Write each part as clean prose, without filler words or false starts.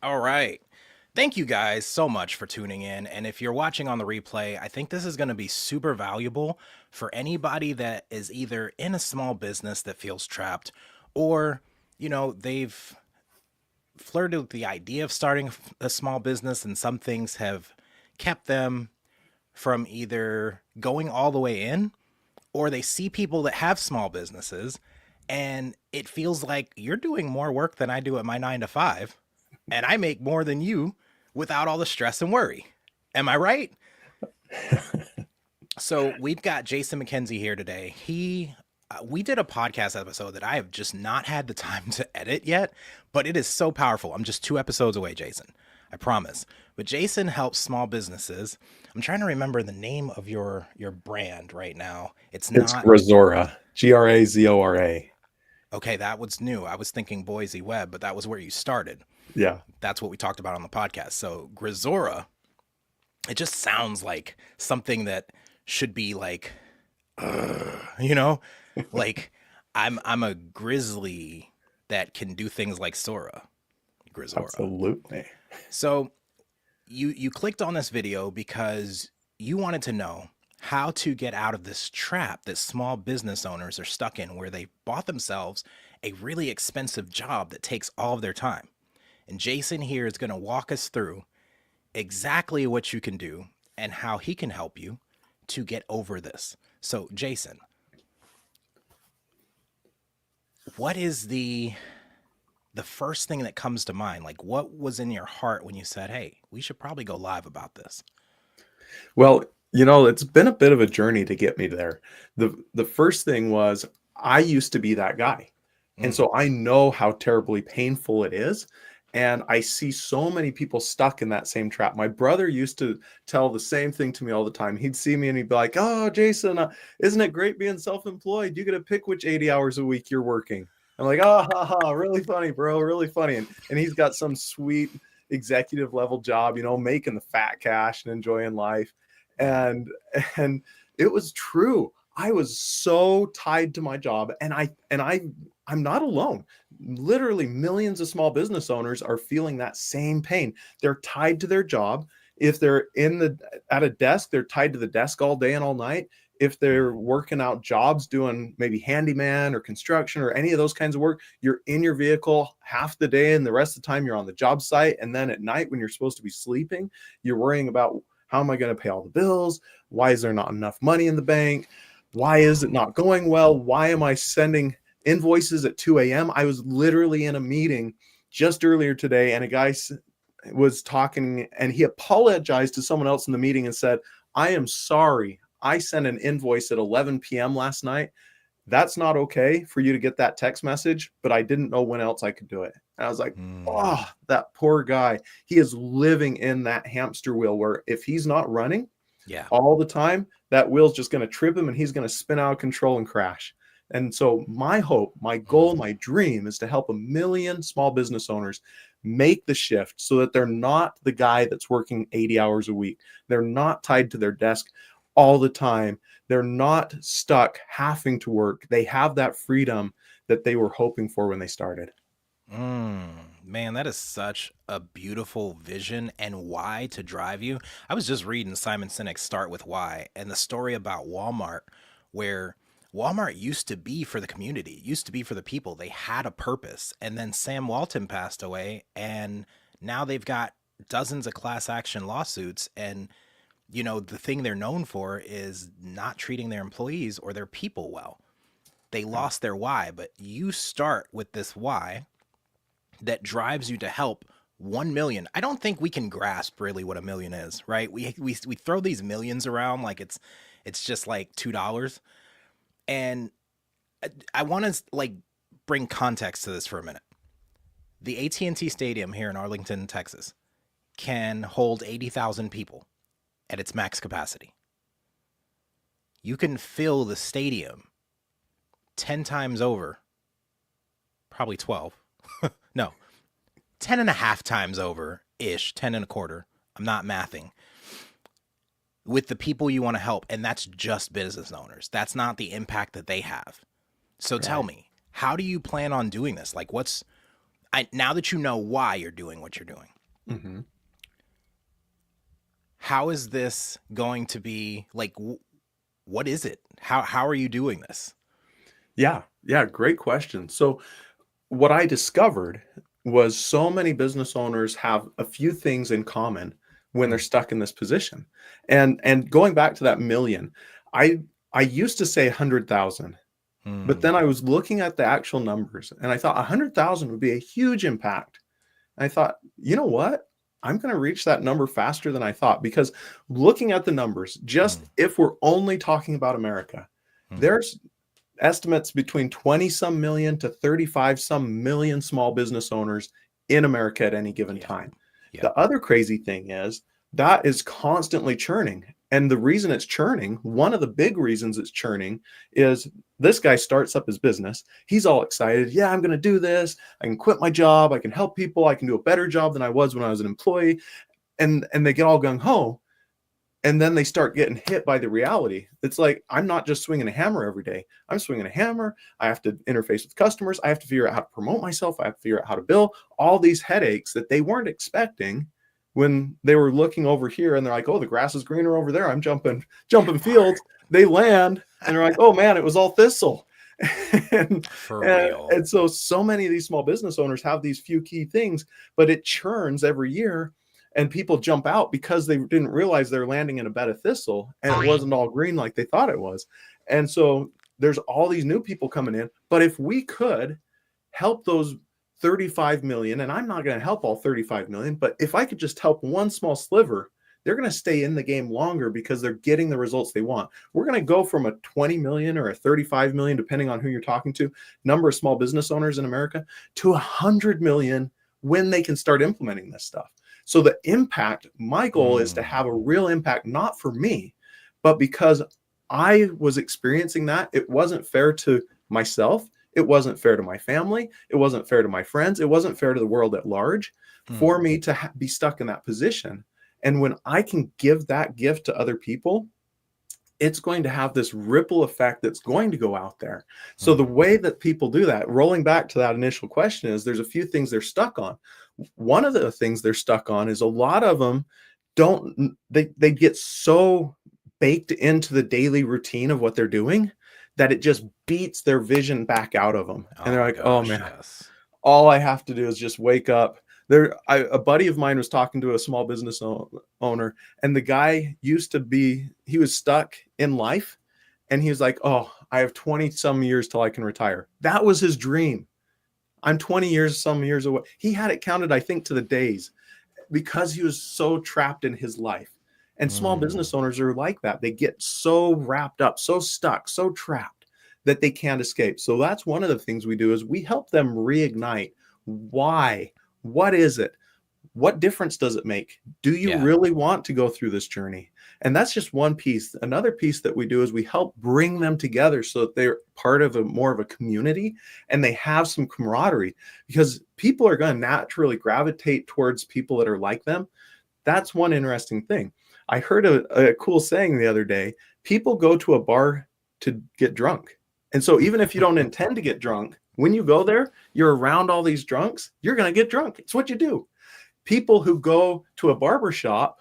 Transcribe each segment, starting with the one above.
All right. Thank you guys so much for tuning in. And if you're watching on the replay, I think this is going to be super valuable for anybody that is either in a small business that feels trapped or, they've flirted with the idea of starting a small business and some things have kept them from either going all the way in or they see people that have small businesses and it feels like you're doing more work than I do at my 9 to 5 and I make more than you without all the stress and worry. Am I right? So we've got Jason McKenzie here today. We did a podcast episode that I have just not had the time to edit yet, but it is so powerful. I'm just 2 episodes away, Jason. I promise. But Jason helps small businesses. I'm trying to remember the name of your brand right now. It's It's not Grazora, Grazora. okay. That was new. I was thinking Boise Web, but that was where you started. Yeah, That's what we talked about on the podcast. So Grazora, it just sounds like something that should be like, you know, like I'm a grizzly that can do things like Sora, Grizora. absolutely. So you clicked on this video because you wanted to know how to get out of this trap that small business owners are stuck in where they bought themselves a really expensive job that takes all of their time. And Jason here is going to walk us through exactly what you can do and how he can help you to get over this. So, Jason, what is the first thing that comes to mind? Like, what was in your heart when you said, "Hey, we should probably go live about this"? Well, it's been a bit of a journey to get me there. The first thing was I used to be that guy. And Mm, so I know how terribly painful it is. And I see so many people stuck in that same trap. My brother used to tell the same thing to me all the time. He'd see me and he'd be like, "Oh, Jason, isn't it great being self-employed? You get to pick which 80 hours a week you're working." I'm like, "Oh, ha, ha, really funny, bro, really funny." And he's got some sweet executive level job, making the fat cash and enjoying life. mm, And it was true. I was so tied to my job, I'm not alone. Literally millions of small business owners are feeling that same pain. They're tied to their job. If they're at a desk, they're tied to the desk all day and all night. If they're mm, working out jobs doing maybe handyman or construction or any of those kinds of work, you're in your vehicle half the day and the rest of the time you're on the job site. And then at night when you're supposed to be sleeping, you're worrying about, how am I going to pay all the bills? Why is there not enough money in the bank? Why is it not going well? Why am I sending invoices at 2 a.m.? I was literally in a meeting just earlier today, and a guy was talking, and he apologized to someone else in the meeting and said, "I am sorry. I sent an invoice at 11 p.m. last night. That's not okay for you to get that text message, but I didn't know when else I could do it." And I was like, mm. "Oh, that poor guy. He is living in that hamster wheel where if he's not running Yeah. all the time, that wheel's just going to trip him and he's going to spin out of control and crash." And so my hope, my goal, Mm. my dream is to help 1 million small business owners make the shift so that they're not the guy that's working 80 hours a week. They're not tied to their desk all the time. They're not stuck having to work. They have that freedom that they were hoping for when they started. Man, that is such a beautiful vision and why to drive you. I was just reading Simon Sinek's Start With Why and the story about Walmart, where Walmart used to be for the community, used to be for the people. They had a purpose. And then Sam Walton passed away, and now they've got dozens of class action lawsuits. And, the thing they're known for is not treating their employees or their people well. They Yeah. lost their why, but you start with this why that drives you to help 1 million. I don't think we can grasp really what a million is, right? We throw these millions around like it's just like $2. And I want to like bring context to this for a minute. The AT&T Stadium here in Arlington, Texas can hold 80,000 people at its max capacity. You can fill the stadium 10 times over, probably 12. No, 10 and a half times over ish, 10 and a quarter. I'm not mathing with the people you want to help. And that's just business owners. That's not the impact that they have. So tell Right. me, how do you plan on doing this? Like, now that you know why you're doing what you're doing, Hmm. how is this going to be like? What is it? How are you doing this? Yeah, yeah, great question. So what I discovered was so many business owners have a few things in common when they're Mm, stuck in this position. And going back to that million, I I used to say 100,000, but then mm, I was looking at the actual numbers and I thought 100,000 would be a huge impact. And I thought, you know what? I'm going to reach that number faster than I thought because looking at the numbers, just mm, if we're only talking about America, mm. there's estimates between 20 some million to 35 some million small business owners in America at any given Yep. time. The Yep. other crazy thing is that is constantly churning. And the reason it's churning, one of the big reasons it's churning is this guy starts up his business. He's all excited. Yeah, I'm going to do this. I can quit my job. I can help people. I can do a better job than I was when I was an employee. And they get all gung ho, and then they start getting hit by the reality. It's like, I'm not just swinging a hammer every day. I'm swinging a hammer. I have to interface with customers. I have to figure out how to promote myself. I have to figure out how to bill. All these headaches that they weren't expecting when they were looking over here and they're like, oh, the grass is greener over there. I'm jumping fields. They land and they're like, oh man, it was all thistle. and, For and real. and so many of these small business owners have these few key things, but it churns every year, and people jump out because they didn't realize they're landing in a bed of thistle and it wasn't all green like they thought it was. And so there's all these new people coming in. But if we could help those 35 million, and I'm not going to help all 35 million, but if I could just help one small sliver, they're going to stay in the game longer because they're getting the results they want. We're going to go from a 20 million or a 35 million, depending on who you're talking to, number of small business owners in America, to 100 million when they can start implementing this stuff. So the impact, my goal is to Mm, have a real impact, not for me, but because I was experiencing that, it wasn't fair to myself. It wasn't fair to my family. It wasn't fair to my friends. It wasn't fair to the world at large mm, for me to be stuck in that position. And when I can give that gift to other people, it's going to have this ripple effect that's going to go out there. So the mm. way that people do that, rolling back to that initial question, is there's a few things they're stuck on. One of the things they're stuck on is a lot of them don't they get so baked into the daily routine of what they're doing that it just beats their vision back out of them. And Oh they're my like, "Oh gosh, man, yes. all I have to do is just wake up." A buddy of mine was talking to a small business owner, and the guy used to be, he was stuck in life, and he was like, "Oh, I have 20 some years till I can retire." That was his dream. I'm 20 years, some years away. He had it counted, I think, to the days because he was so trapped in his life. And small Mm, business owners are like that. They get so wrapped up, so stuck, so trapped that they can't escape. So that's one of the things we do is we help them reignite. Why? What is it? What difference does it make? Do you yeah. really want to go through this journey? And that's just one piece. Another piece that we do is we help bring them together so that they're part of a more of a community and they have some camaraderie, because people are going to naturally gravitate towards people that are like them. That's one interesting thing. I heard a cool saying the other day. People go to a bar to get drunk. And so even if you don't intend to get drunk, when you go there, you're around all these drunks, you're going to get drunk. It's what you do. People who go to a barber shop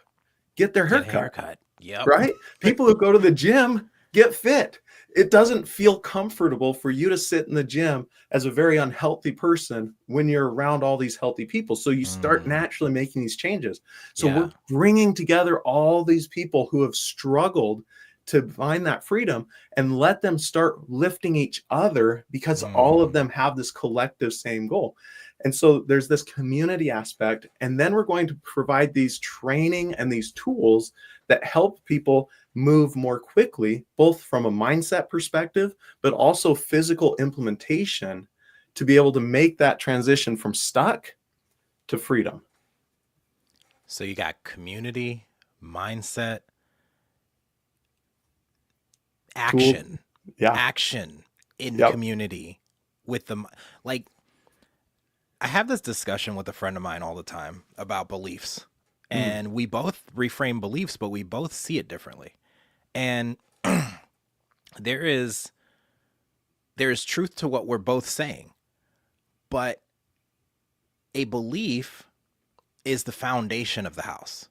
get their Get hair a cut, haircut. Yep. right? People who go to the gym get fit. It doesn't feel comfortable for you to sit in the gym as a very unhealthy person when you're around all these healthy people. So you start Mm, naturally making these changes. So we're yeah. bringing together all these people who have struggled to find that freedom and let them start lifting each other because all of Mm, them have this collective same goal. And so there's this community aspect. And then we're going to provide these training and these tools that help people move more quickly, both from a mindset perspective, but also physical implementation to be able to make that transition from stuck to freedom. so you got community, mindset, Tools. action, Yeah. action in Yep. community with the like I have this discussion with a friend of mine all the time about beliefs. Mm, And we both reframe beliefs, but we both see it differently. And there is there is truth to what we're both saying, but a belief is the foundation of the house.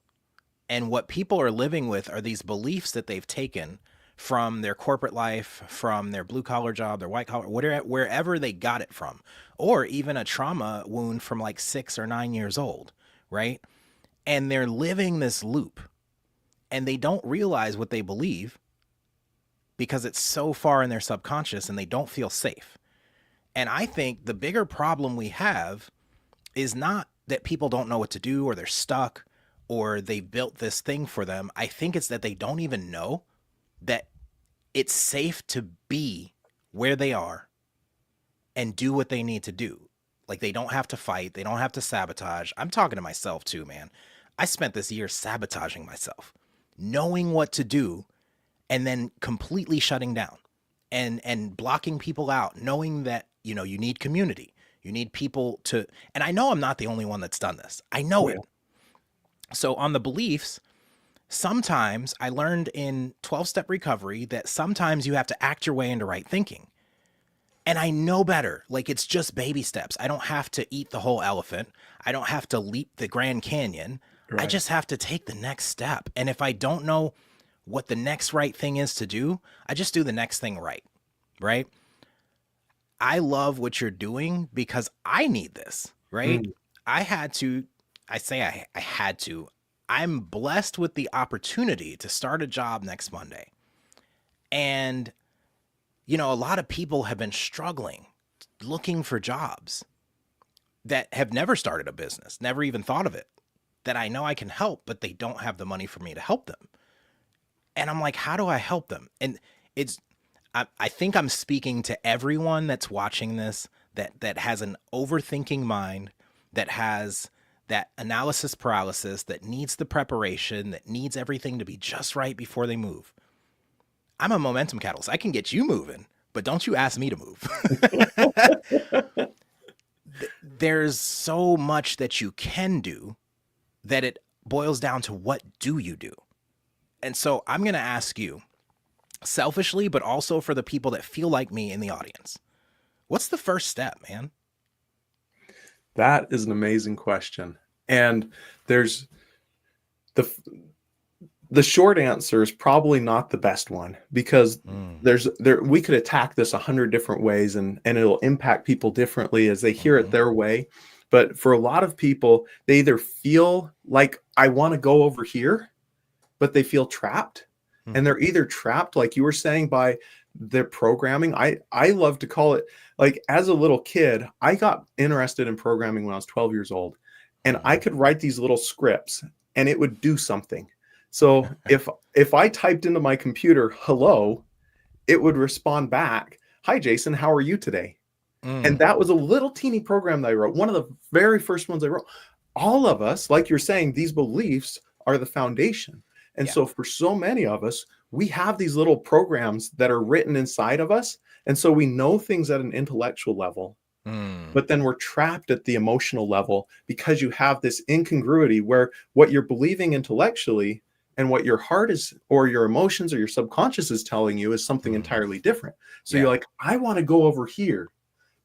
And what people are living with are these beliefs that they've taken from their corporate life, from their blue collar job, their white collar, whatever, wherever they got it from, or even a trauma wound from like 6 or 9 years old, right? And they're living this loop and they don't realize what they believe because it's so far in their subconscious and they don't feel safe. And I think the bigger problem we have is not that people don't know what to do or they're stuck or they built this thing for them. I think it's that they don't even know that it's safe to be where they are and do what they need to do. Like they don't have to fight. They don't have to sabotage. I'm talking to myself too, man. I spent this year sabotaging myself, knowing what to do and then completely shutting down and blocking people out, knowing that, you know, you need community. You need people to, and I know I'm not the only one that's done this. I know it. So on the beliefs, sometimes I learned in 12-step recovery that sometimes you have to act your way into right thinking. And I know better. Like it's just baby steps. I don't have to eat the whole elephant. I don't have to leap the Grand Canyon. I just have to take the next step. And if I don't know what the next right thing is to do, I just do the next thing right. Right? I love what you're doing because I need this, right? I had to, I had to, I'm blessed with the opportunity to start a job next Monday. And, you know, a lot of people have been struggling, looking for jobs that have never started a business, never even thought of it, that I know I can help, but they don't have the money for me to help them. And I'm like, how do I help them? And it's, I think I'm speaking to everyone that's watching this, that has an overthinking mind, that has that analysis paralysis, that needs the preparation, that needs everything to be just right before they move. I'm a momentum catalyst. I can get you moving, but don't you ask me to move. There's so much that you can do that it boils down to what do you do? And so I'm going to ask you, selfishly, but also for the people that feel like me in the audience, what's the first step, man? That is an amazing question. And there's the short answer is probably not the best one because we could attack this 100 different ways and it'll impact people differently as they hear it their way. But for a lot of people, they either feel like I want to go over here, but they feel trapped. And they're either trapped, like you were saying, by their programming. I love to call it, like as a little kid, I got interested in programming when I was 12 years old. And I could write these little scripts and it would do something. So if I typed into my computer, hello, it would respond back, hi, Jason, how are you today? And that was a little teeny program that I wrote. One of the very first ones I wrote. All of us, like you're saying, these beliefs are the foundation. And so for so many of us, we have these little programs that are written inside of us. And so we know things at an intellectual level, but then we're trapped at the emotional level because you have this incongruity where what you're believing intellectually and what your heart is, or your emotions or your subconscious is telling you is something entirely different. So you're like, I want to go over here.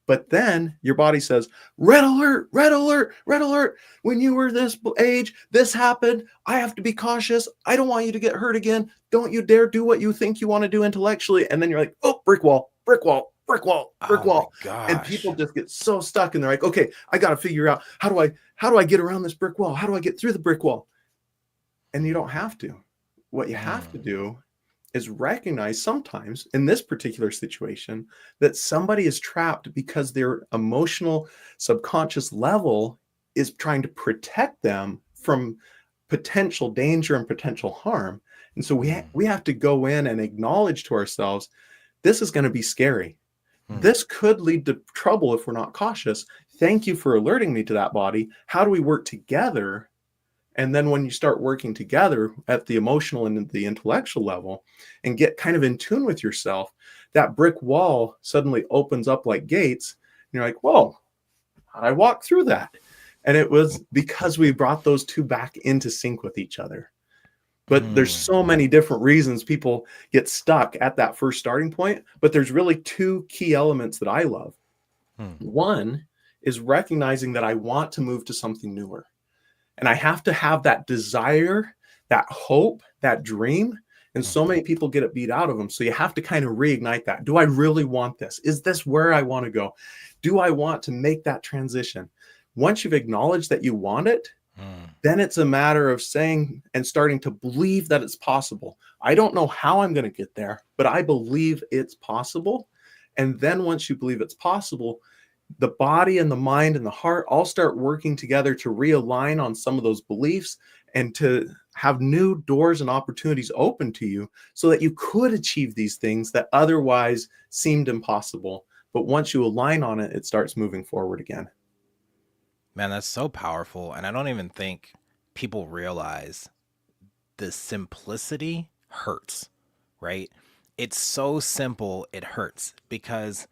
But then your body says, red alert, red alert, red alert. When you were this age, this happened. I have to be cautious. I don't want you to get hurt again. Don't you dare do what you think you want to do intellectually. And then you're like, oh, brick wall, brick wall, brick wall, brick wall. And people just get so stuck and they're like, okay, I got to figure out how do I get around this brick wall? How do I get through the brick wall? And you don't have to. What you have to do is recognize sometimes in this particular situation that somebody is trapped because their emotional subconscious level is trying to protect them from potential danger and potential harm. And so we have to go in and acknowledge to ourselves, this is going to be scary. This could lead to trouble if we're not cautious. Thank you for alerting me to that, body. How do we work together? And then when you start working together at the emotional and the intellectual level and get kind of in tune with yourself, that brick wall suddenly opens up like gates. And you're like, whoa, how'd I walk through that? And it was because we brought those two back into sync with each other. But there's so many different reasons people get stuck at that first starting point. But there's really two key elements that I love. One is recognizing that I want to move to something newer. And I have to have that desire, that hope, that dream. And so Mhm. many people get it beat out of them. So you have to kind of reignite that. Do I really want this? Is this where I want to go? Do I want to make that transition? Once you've acknowledged that you want it, Mm. then it's a matter of saying and starting to believe that it's possible. I don't know how I'm going to get there, but I believe it's possible. And then once you believe it's possible, the body and the mind and the heart all start working together to realign on some of those beliefs and to have new doors and opportunities open to you so that you could achieve these things that otherwise seemed impossible. But once you align on it, it starts moving forward again. Man, that's so powerful. And I don't even think people realize the simplicity hurts, right? It's so simple, it hurts because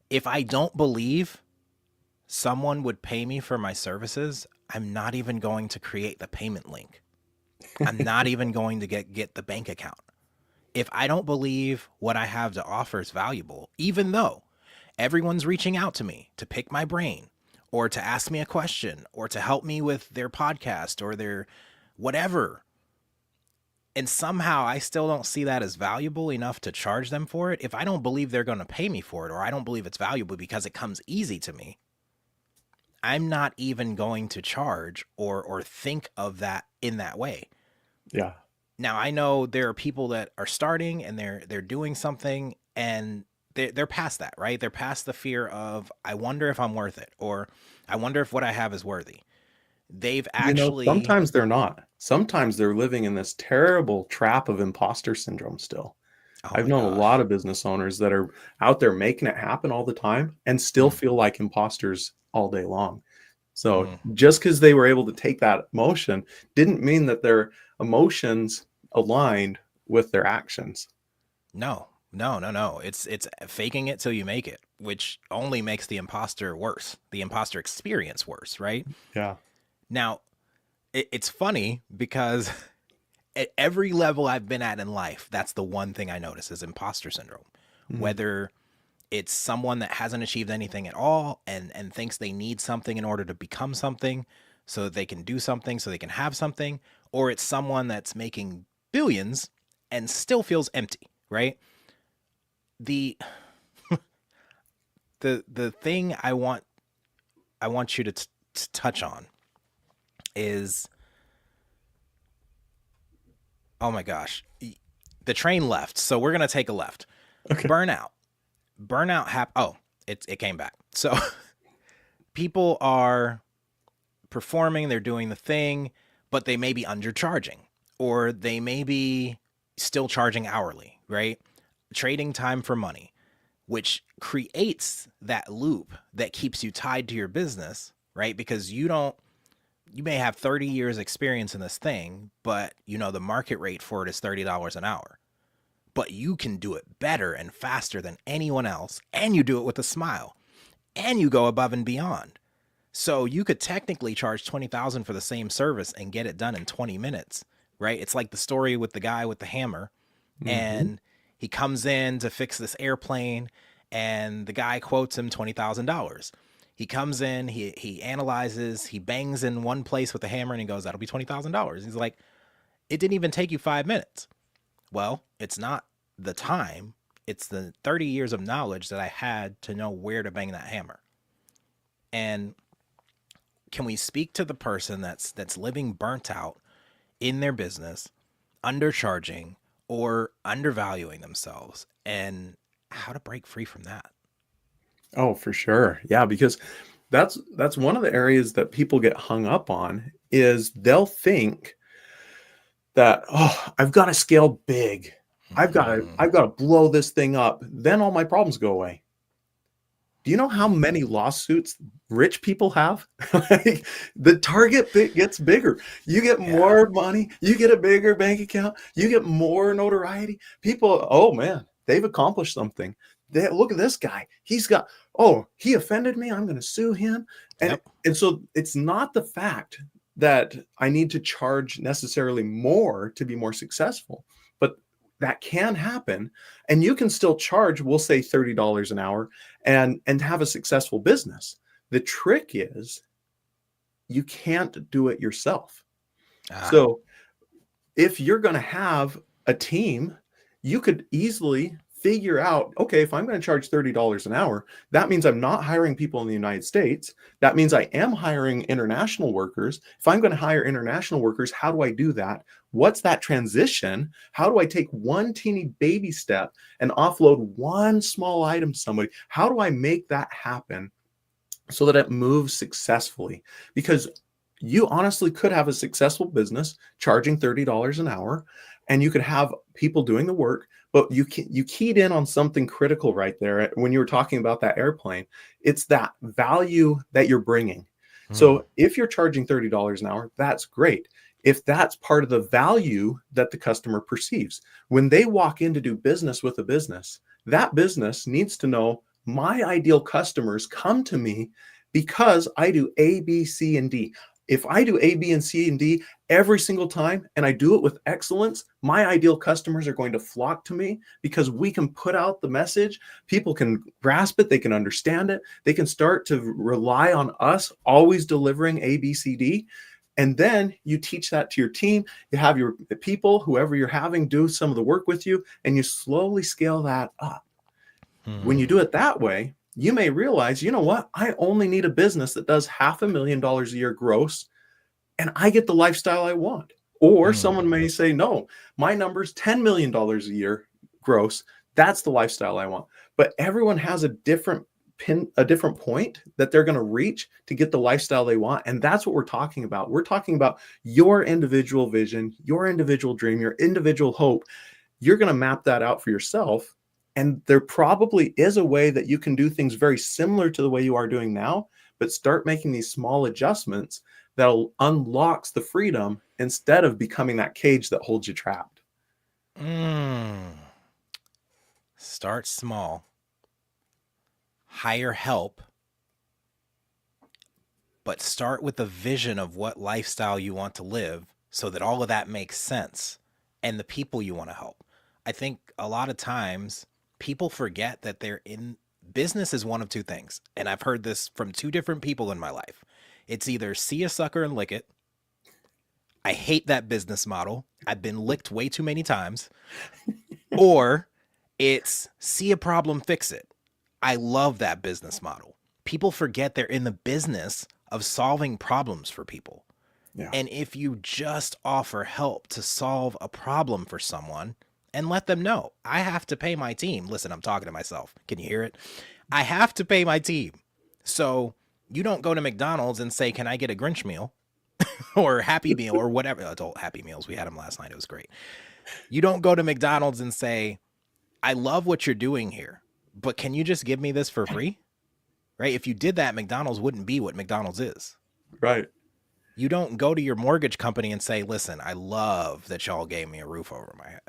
if I don't believe someone would pay me for my services, I'm not even going to create the payment link. I'm not even going to get the bank account. If I don't believe what I have to offer is valuable, even though everyone's reaching out to me to pick my brain or to ask me a question or to help me with their podcast or their whatever, and somehow I still don't see that as valuable enough to charge them for it, if I don't believe they're going to pay me for it or I don't believe it's valuable because it comes easy to me, I'm not even going to charge or think of that in that way. Yeah. Now I know there are people that are starting and they're doing something and they're past that, right? They're past the fear of I wonder if I'm worth it or I wonder if what I have is worthy. They've actually Sometimes they're not. Sometimes they're living in this terrible trap of imposter syndrome still. oh I've my known a lot gosh. of business owners that are out there making it happen all the time and still Mm, feel like imposters all day long. So mm. just because they were able to take that emotion didn't mean that their emotions aligned with their actions. No, no, no, no. It's faking it till you make it, which only makes the imposter worse, the imposter experience worse, right? Yeah. Now, it's funny because at every level I've been at in life, that's the one thing I notice is imposter syndrome. Mhm. Whether it's someone that hasn't achieved anything at all and thinks they need something in order to become something so that they can do something so they can have something, or it's someone that's making billions and still feels empty, right? The the thing I want you to touch on is, oh my gosh, the train left, so we're gonna take a left. Okay. Burnout oh, it came back. So people are performing, they're doing the thing, but they may be undercharging or they may be still charging hourly, right? Trading time for money, which creates that loop that keeps you tied to your business, right? Because you may have 30 years experience in this thing, but you know the market rate for it is $30 an hour. But you can do it better and faster than anyone else, and you do it with a smile, and you go above and beyond. So you could technically charge 20,000 for the same service and get it done in 20 minutes, right? It's like the story with the guy with the hammer, Mhm. and he comes in to fix this airplane and the guy quotes him $20,000. He comes in, he analyzes, he bangs in one place with the hammer and he goes, that'll be $20,000. He's like, it didn't even take you 5 minutes. Well, it's not the time, it's the 30 years of knowledge that I had to know where to bang that hammer. And can we speak to the person that's living burnt out in their business, undercharging or undervaluing themselves, and how to break free from that? Oh, for sure. Yeah, because that's one of the areas that people get hung up on is they'll think that, oh, I've got to scale big. Mhm. I've got to blow this thing up. Then all my problems go away. Do you know how many lawsuits rich people have? Like, the target bit gets bigger. You get Yeah. more money, you get a bigger bank account, you get more notoriety. People, oh man, they've accomplished something. They look at this guy. He's got, oh, he offended me. I'm going to sue him. And Yep. and so it's not the fact that I need to charge necessarily more to be more successful, but that can happen. And you can still charge, we'll say $30 an hour and have a successful business. The trick is you can't do it yourself. Ah, So if you're going to have a team, you could easily figure out, okay, if I'm going to charge $30 an hour, that means I'm not hiring people in the United States. That means I am hiring international workers. If I'm going to hire international workers, how do I do that? What's that transition? How do I take one teeny baby step and offload one small item to somebody? How do I make that happen so that it moves successfully? Because you honestly could have a successful business charging $30 an hour, and you could have people doing the work, but you keyed in on something critical right there when you were talking about that airplane. It's that value that you're bringing. hmm. So if you're charging $30 an hour, that's great. If that's part of the value that the customer perceives, when they walk in to do business with a business, that business needs to know my ideal customers come to me because I do A, B, C, and D. If I do A, B, and C, and D every single time and I do it with excellence, my ideal customers are going to flock to me because we can put out the message. People can grasp it, they can understand it, they can start to rely on us always delivering A, B, C, D. And then you teach that to your team. You have your people, whoever you're having, do some of the work with you, and you slowly scale that up. When you Hmm. do it that way, you may realize, you know what? I only need a business that does $500,000 a year gross, and I get the lifestyle I want. Or Hmm. someone may say, no, my number's $10 million a year gross. That's the lifestyle I want. But everyone has a different point that they're going to reach to get the lifestyle they want. And that's what we're talking about. We're talking about your individual vision, your individual dream, your individual hope. You're going to map that out for yourself. And there probably is a way that you can do things very similar to the way you are doing now, but start making these small adjustments that'll unlocks the freedom instead of becoming that cage that holds you trapped. Mm. Start small, hire help, but start with a vision of what lifestyle you want to live so that all of that makes sense and the people you want to help. I think a lot of times people forget that they're in business is one of two things. And I've heard this from two different people in my life. It's either see a sucker and lick it. I hate that business model. I've been licked way too many times. Or it's see a problem, fix it. I love that business model. People forget they're in the business of solving problems for people. Yeah. And if you just offer help to solve a problem for someone and let them know, I have to pay my team. Listen, I'm talking to myself. Can you hear it? I have to pay my team. So you don't go to McDonald's and say, can I get a Grinch meal or Happy Meal or whatever? Adult Happy Meals. We had them last night. It was great. You don't go to McDonald's and say, I love what you're doing here, but can you just give me this for free? Right? If you did that, McDonald's wouldn't be what McDonald's is. Right. You don't go to your mortgage company and say, listen, I love that y'all gave me a roof over my head,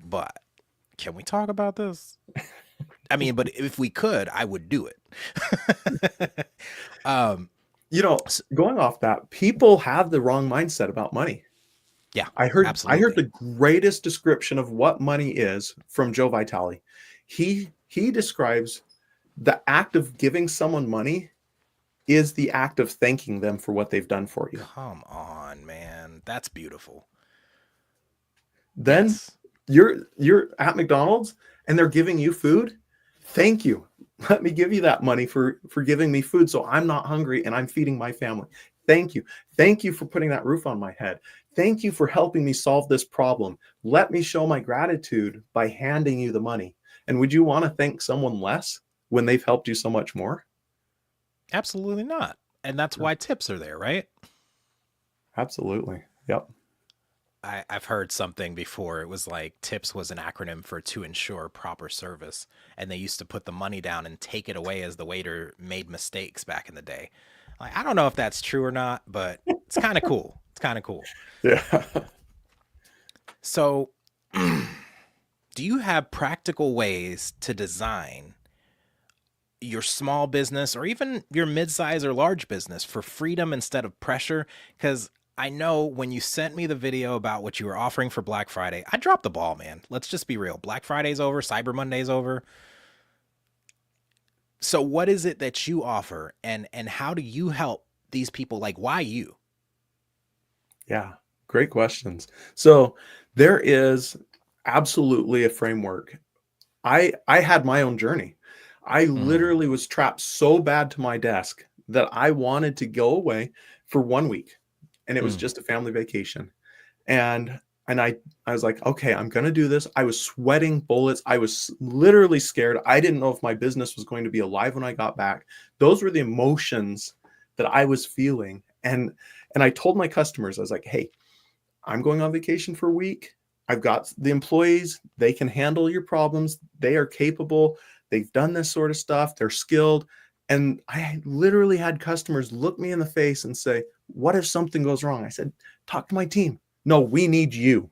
but can we talk about this? I mean, but if we could, I would do it. um, You know, going off that, people have the wrong mindset about money. yeah, I heard absolutely. the greatest description of what money is from Joe Vitale. He describes the act of giving someone money is the act of thanking them for what they've done for you. Come on, man. That's beautiful. Then Yes. you're at McDonald's and they're giving you food. Thank you. Let me give you that money for giving me food so I'm not hungry and I'm feeding my family. Thank you. Thank you for putting that roof on my head. Thank you for helping me solve this problem. Let me show my gratitude by handing you the money. And would you want to thank someone less when they've helped you so much more? Absolutely not. And that's Yeah, why tips are there, right? absolutely. Yep. I've heard something before. It was like TIPS was an acronym for to ensure proper service. And they used to put the money down and take it away as the waiter made mistakes back in the day. Like, I don't know if that's true or not, but it's kind of cool. It's kind of cool. Yeah. So, do you have practical ways to design your small business or even your mid-size or large business for freedom instead of pressure? Because I know when you sent me the video about what you were offering for Black Friday, I dropped the ball, man. Let's just be real. Black Friday's over, Cyber Monday's over. So what is it that you offer, and how do you help these people? Like, why you? Yeah, great questions. So there is absolutely a framework. I had my own journey. I Mm, literally was trapped so bad to my desk that I wanted to go away for 1 week, and it was mm, just a family vacation. And and I was like, "Okay, I'm gonna do this." I was sweating bullets. I was literally scared. I didn't know if my business was going to be alive when I got back. Those were the emotions that I was feeling. And I told my customers, I was like, "Hey, I'm going on vacation for a week. I've got the employees. They can handle your problems. They are capable. They've done this sort of stuff. They're skilled." And I literally had customers look me in the face and say, "What if something goes wrong?" I said, "Talk to my team." "No, we need you."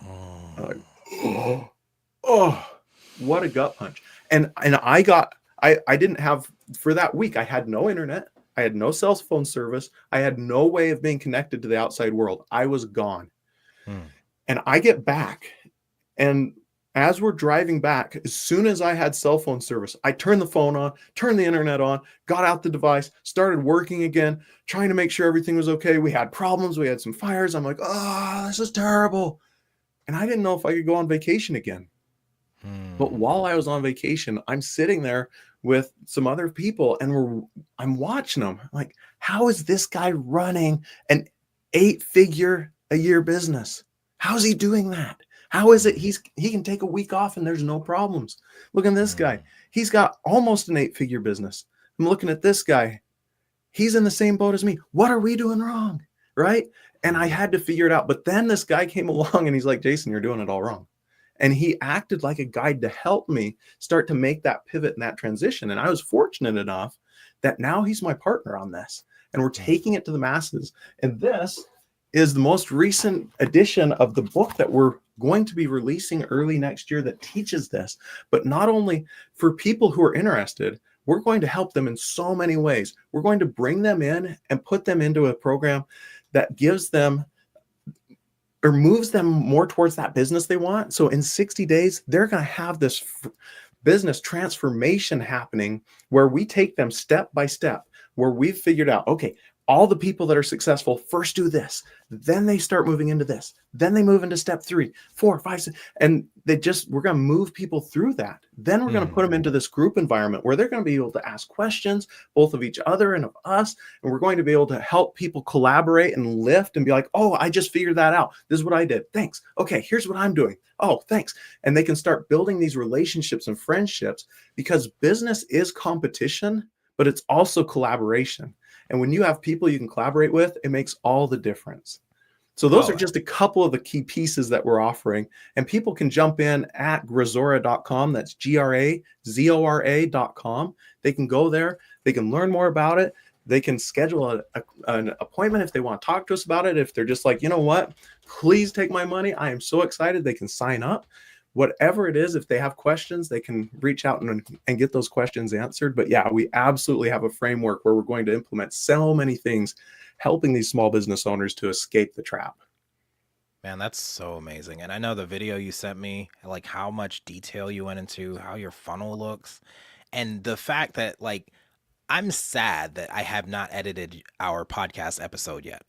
I'm like, mm, oh, oh, what a gut punch. And I didn't have, for that week, I had no internet. I had no cell phone service. I had no way of being connected to the outside world. I was gone. mm, And I get back, and as we're driving back, as soon as I had cell phone service, I turned the phone on, turned the internet on, got out the device, started working again, trying to make sure everything was okay. We had problems, we had some fires. I'm like, oh, this is terrible. And I didn't know if I could go on vacation again. But mm, while I was on vacation, I'm sitting there with some other people, and I'm watching them. I'm like, how is this guy running an 8-figure a year business? How's he doing that? How is it mm, he can take a week off and there's no problems? Look at this guy. mm, He's got almost an 8-figure business. I'm looking at this guy. He's in the same boat as me. What are we doing wrong? Right? And I mm. had to figure it out. But then this guy came along and he's like, "Jason, you're doing it all wrong." And he acted like a guide to help me start to make that pivot and that transition. And I was fortunate enough that now he's my partner on this, and we're Mm. taking it to the masses. And this is the most recent edition of the book that we're going to be releasing early next year that teaches this. But not only for people who are interested, we're going to help them in so many ways. We're going to bring them in and put them into a program that gives them or moves them more towards that business they want. So in 60 days, they're going to have this business transformation happening where we take them step by step, where we've figured out, okay, all the people that are successful first do this, then they start moving into this, then they move into step 3, 4, 5, 6, and we're going to move people through that. Then we're going to put Mm. them into this group environment where they're going to be able to ask questions, both of each other and of us, and we're going to be able to help people collaborate and lift and be like, "Oh, I just figured that out. This is what I did. Thanks. Okay, here's what I'm doing. Oh, thanks." And they can start building these relationships and friendships, because business is competition, but it's also collaboration. And when you have people you can collaborate with, it makes all the difference. So those are Oh, just a couple of the key pieces that we're offering. And people can jump in at grazora.com. That's grazora.com. They can go there. They can learn more about it. They can schedule an appointment if they want to talk to us about it. If they're just like, "You know what, please take my money, I am so excited," they can sign up. Whatever it is, if they have questions, they can reach out and get those questions answered. But yeah, we absolutely have a framework where we're going to implement so many things, helping these small business owners to escape the trap. man, that's so amazing. And I know the video you sent me, like how much detail you went into, how your funnel looks, and the fact that, like, I'm sad that I have not edited our podcast episode yet,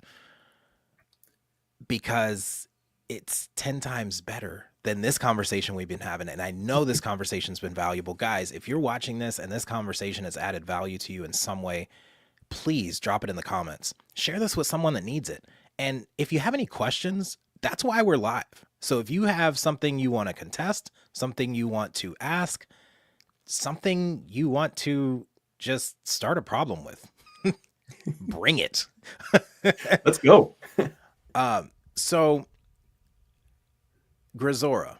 because it's 10 times better than this conversation we've been having. And I know this conversation's been valuable. Guys, if you're watching this and this conversation has added value to you in some way, please drop it in the comments. Share this with someone that needs it. And if you have any questions, that's why we're live. So if you have something you want to contest, something you want to ask, something you want to just start a problem with, bring it. Let's go. So Grazora,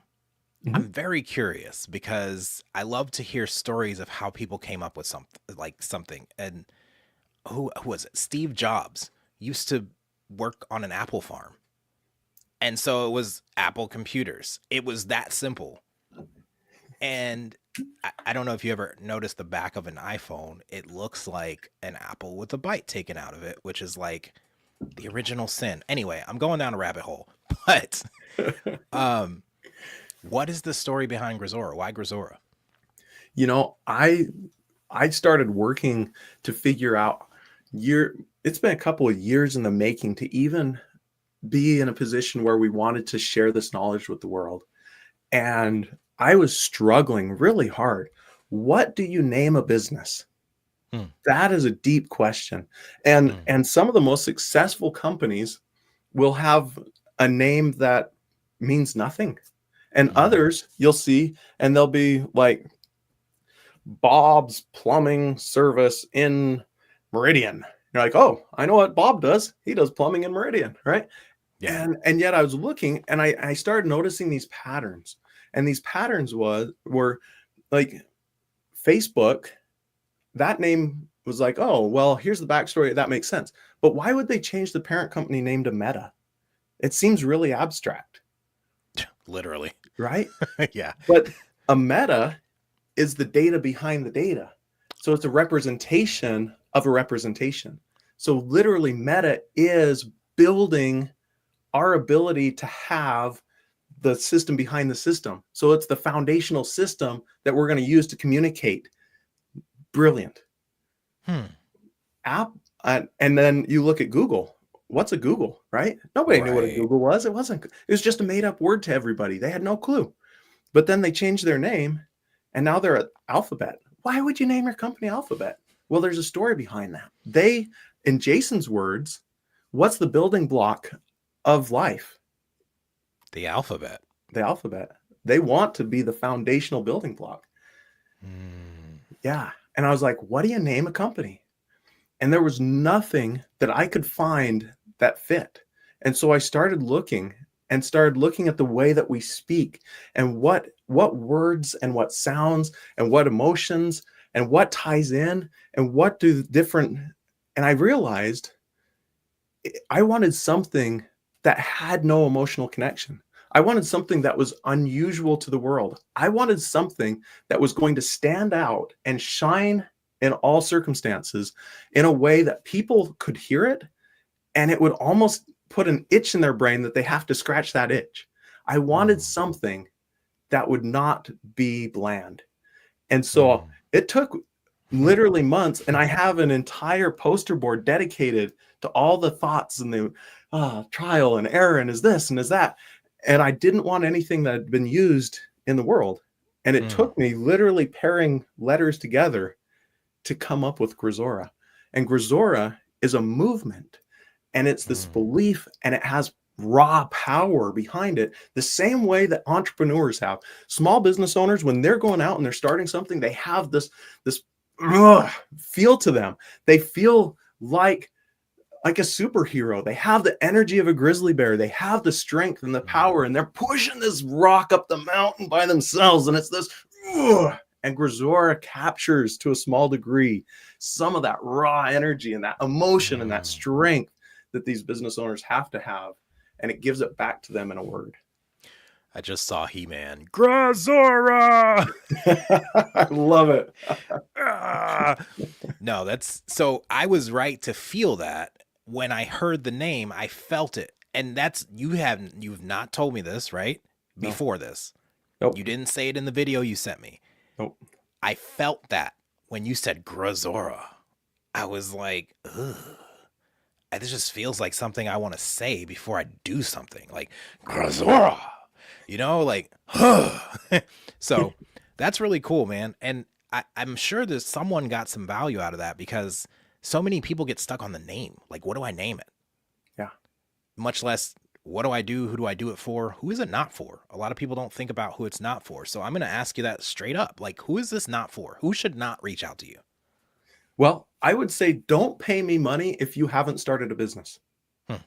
Mhm. I'm very curious because I love to hear stories of how people came up with something. And who was it? Steve Jobs used to work on an Apple farm. And so it was Apple computers. It was that simple. And I don't know if you ever noticed the back of an iPhone. It looks like an apple with a bite taken out of it, which is like the original sin. Anyway, I'm going down a rabbit hole. But um, what is the story behind Grazora? Why Grazora? You know, I I started working to figure out it's been a couple of years in the making to even be in a position where we wanted to share this knowledge with the world. And I was struggling really hard. What do you name a business? Hmm. That is a deep question. Hmm. And some of the most successful companies will have a name that means nothing. And Hmm. others you'll see, and they'll be like Bob's Plumbing Service in Meridian. You're like, oh, I know what Bob does. He does plumbing in Meridian, right? Yeah. And yet I was looking and I started noticing these patterns. And these patterns were like Facebook, that name was like, oh, well, here's the backstory. That makes sense. But why would they change the parent company name to Meta? It seems really abstract, Literally. right? Yeah. But a meta is the data behind the data. So it's a representation of a representation. So literally, meta is building our ability to have the system behind the system. So it's the foundational system that we're going to use to communicate. Brilliant. Hmm. App. And then you look at Google. What's a Google, right? Nobody knew what a Right. Google was. It wasn't, it was just a made up word to everybody. They had no clue. But then they changed their name and now they're at Alphabet. Why would you name your company Alphabet? Well, there's a story behind that. They, in Jason's words, what's the building block of life? The alphabet. The alphabet. They want to be the foundational building block. Hmm. Yeah. And I was like, what do you name a company? And there was nothing that I could find that fit. And so I started looking at the way that we speak and what words and what sounds and what emotions and what ties in and what do the different, and I realized I wanted something that had no emotional connection. I wanted something that was unusual to the world. I wanted something that was going to stand out and shine in all circumstances in a way that people could hear it and it would almost put an itch in their brain that they have to scratch that itch. I wanted something that would not be bland. And so Hmm. it took literally months, and I have an entire poster board dedicated to all the thoughts and the trial and error and is this and is that. And I didn't want anything that had been used in the world. And it Hmm. took me literally pairing letters together to come up with Grisora. And Grisora is a movement, and it's this Hmm. belief, and it has raw power behind it, the same way that entrepreneurs have. Small business owners, when they're going out and they're starting something, they have this feel to them. They feel like a superhero. They have the energy of a grizzly bear. They have the strength and the power, and they're pushing this rock up the mountain by themselves. And it's this, and Grisora captures to a small degree some of that raw energy and that emotion and that Hmm. strength that these business owners have to have. And it gives it back to them in a word. I just saw He-Man. Grazora! I love it. Ah! No, that's so I was right to feel that when I heard the name, I felt it. And that's you've not told me this, right? No, Before this. nope, You didn't say it in the video you sent me. nope. I felt that when you said Grazora. I was like, ugh. This just feels like something I want to say before I do something. Like Grazora. Like so that's really cool, man. And I'm sure that someone got some value out of that because so many people get stuck on the name. Like, what do I name it? Yeah. Much less, what do I do? Who do I do it for? Who is it not for? A lot of people don't think about who it's not for. So I'm going to ask you that straight up. Like, who is this not for? Who should not reach out to you? Well, I would say don't pay me money if you haven't started a business.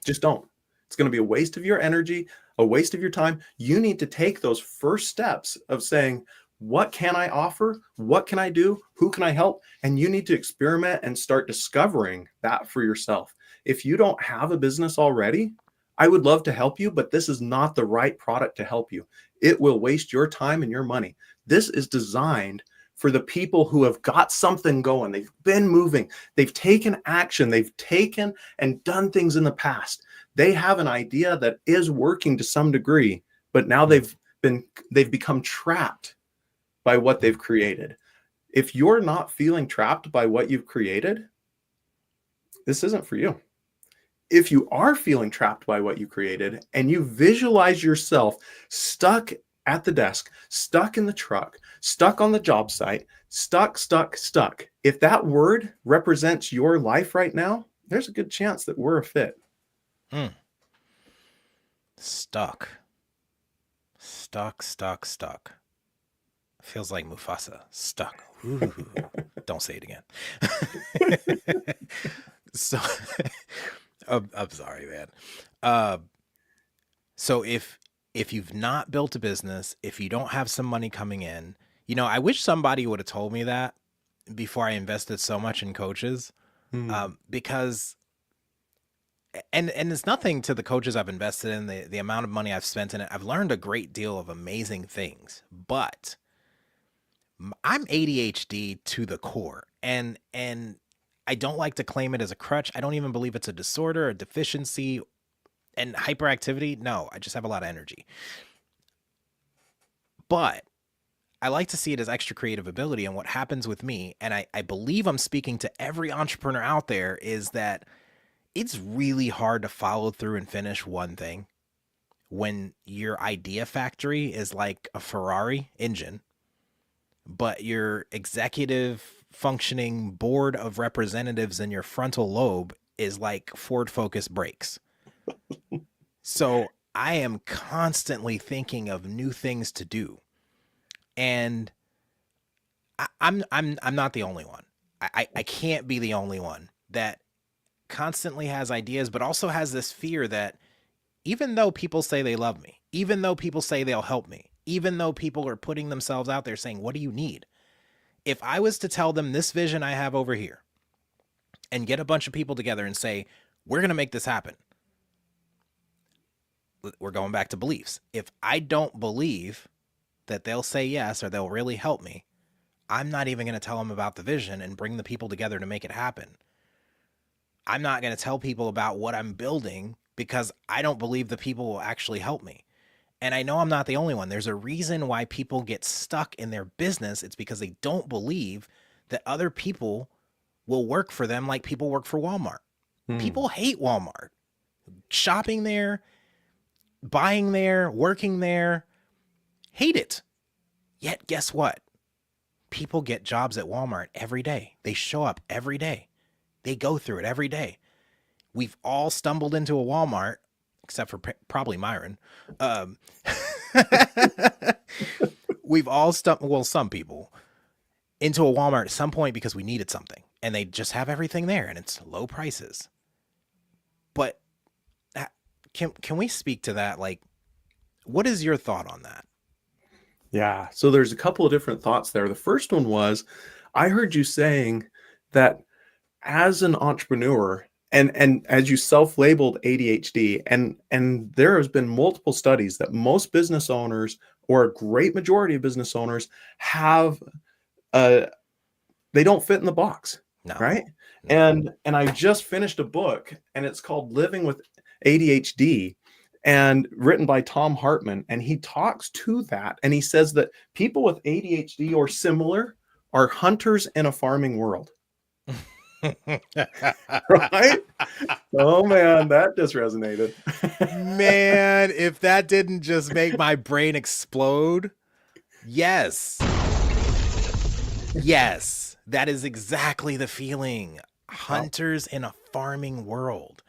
Just don't. It's going to be a waste of your energy, a waste of your time. You need to take those first steps of saying, what can I offer? What can I do? Who can I help? And you need to experiment and start discovering that for yourself. If you don't have a business already, I would love to help you, but this is not the right product to help you. It will waste your time and your money. This is designed for the people who have got something going. They've been moving. They've taken action. They've taken and done things in the past. They have an idea that is working to some degree, but now they've become trapped by what they've created. If you're not feeling trapped by what you've created, this isn't for you. If you are feeling trapped by what you created and you visualize yourself stuck at the desk, stuck in the truck, stuck on the job site, stuck, if that word represents your life right now, there's a good chance that we're a fit. Mm. Stuck. Stuck. Feels like Mufasa. Stuck. Ooh. Don't say it again. So I'm sorry, man. So if you've not built a business, if you don't have some money coming in, I wish somebody would have told me that before I invested so much in coaches. Because and it's nothing to the coaches I've invested in, the amount of money I've spent in it. I've learned a great deal of amazing things, but I'm ADHD to the core, and I don't like to claim it as a crutch. I don't even believe it's a disorder, a deficiency, and hyperactivity. No, I just have a lot of energy. But I like to see it as extra creative ability. And what happens with me, and I believe I'm speaking to every entrepreneur out there, is that it's really hard to follow through and finish one thing when your idea factory is like a Ferrari engine, but your executive functioning board of representatives in your frontal lobe is like Ford Focus brakes. So I am constantly thinking of new things to do. And I'm not the only one. I can't be the only one that constantly has ideas, but also has this fear that even though people say they love me, even though people say they'll help me, even though people are putting themselves out there saying, what do you need? If I was to tell them this vision I have over here and get a bunch of people together and say, we're going to make this happen. We're going back to beliefs. If I don't believe that they'll say yes or they'll really help me, I'm not even going to tell them about the vision and bring the people together to make it happen. I'm not going to tell people about what I'm building because I don't believe the people will actually help me. And I know I'm not the only one. There's a reason why people get stuck in their business. It's because they don't believe that other people will work for them like people work for Walmart. People hate Walmart. Shopping there, buying there, working there, hate it. Yet guess what? People get jobs at Walmart every day. They show up every day. They go through it every day. We've all stumbled into a Walmart, except for probably Myron. We've all some people, into a Walmart at some point because we needed something. And they just have everything there, and it's low prices. But can we speak to that? Like, what is your thought on that? Yeah. So there's a couple of different thoughts there. The first one was, I heard you saying that as an entrepreneur, and as you self-labeled ADHD, and there has been multiple studies that most business owners, or a great majority of business owners, have they don't fit in the box. No. Right. And I just finished a book, and it's called Living with ADHD, and written by Tom Hartman. And he talks to that. And he says that people with ADHD or similar are hunters in a farming world. Right? Oh man, that just resonated. Man, if that didn't just make my brain explode. Yes. Yes, that is exactly the feeling. Hunters in a farming world.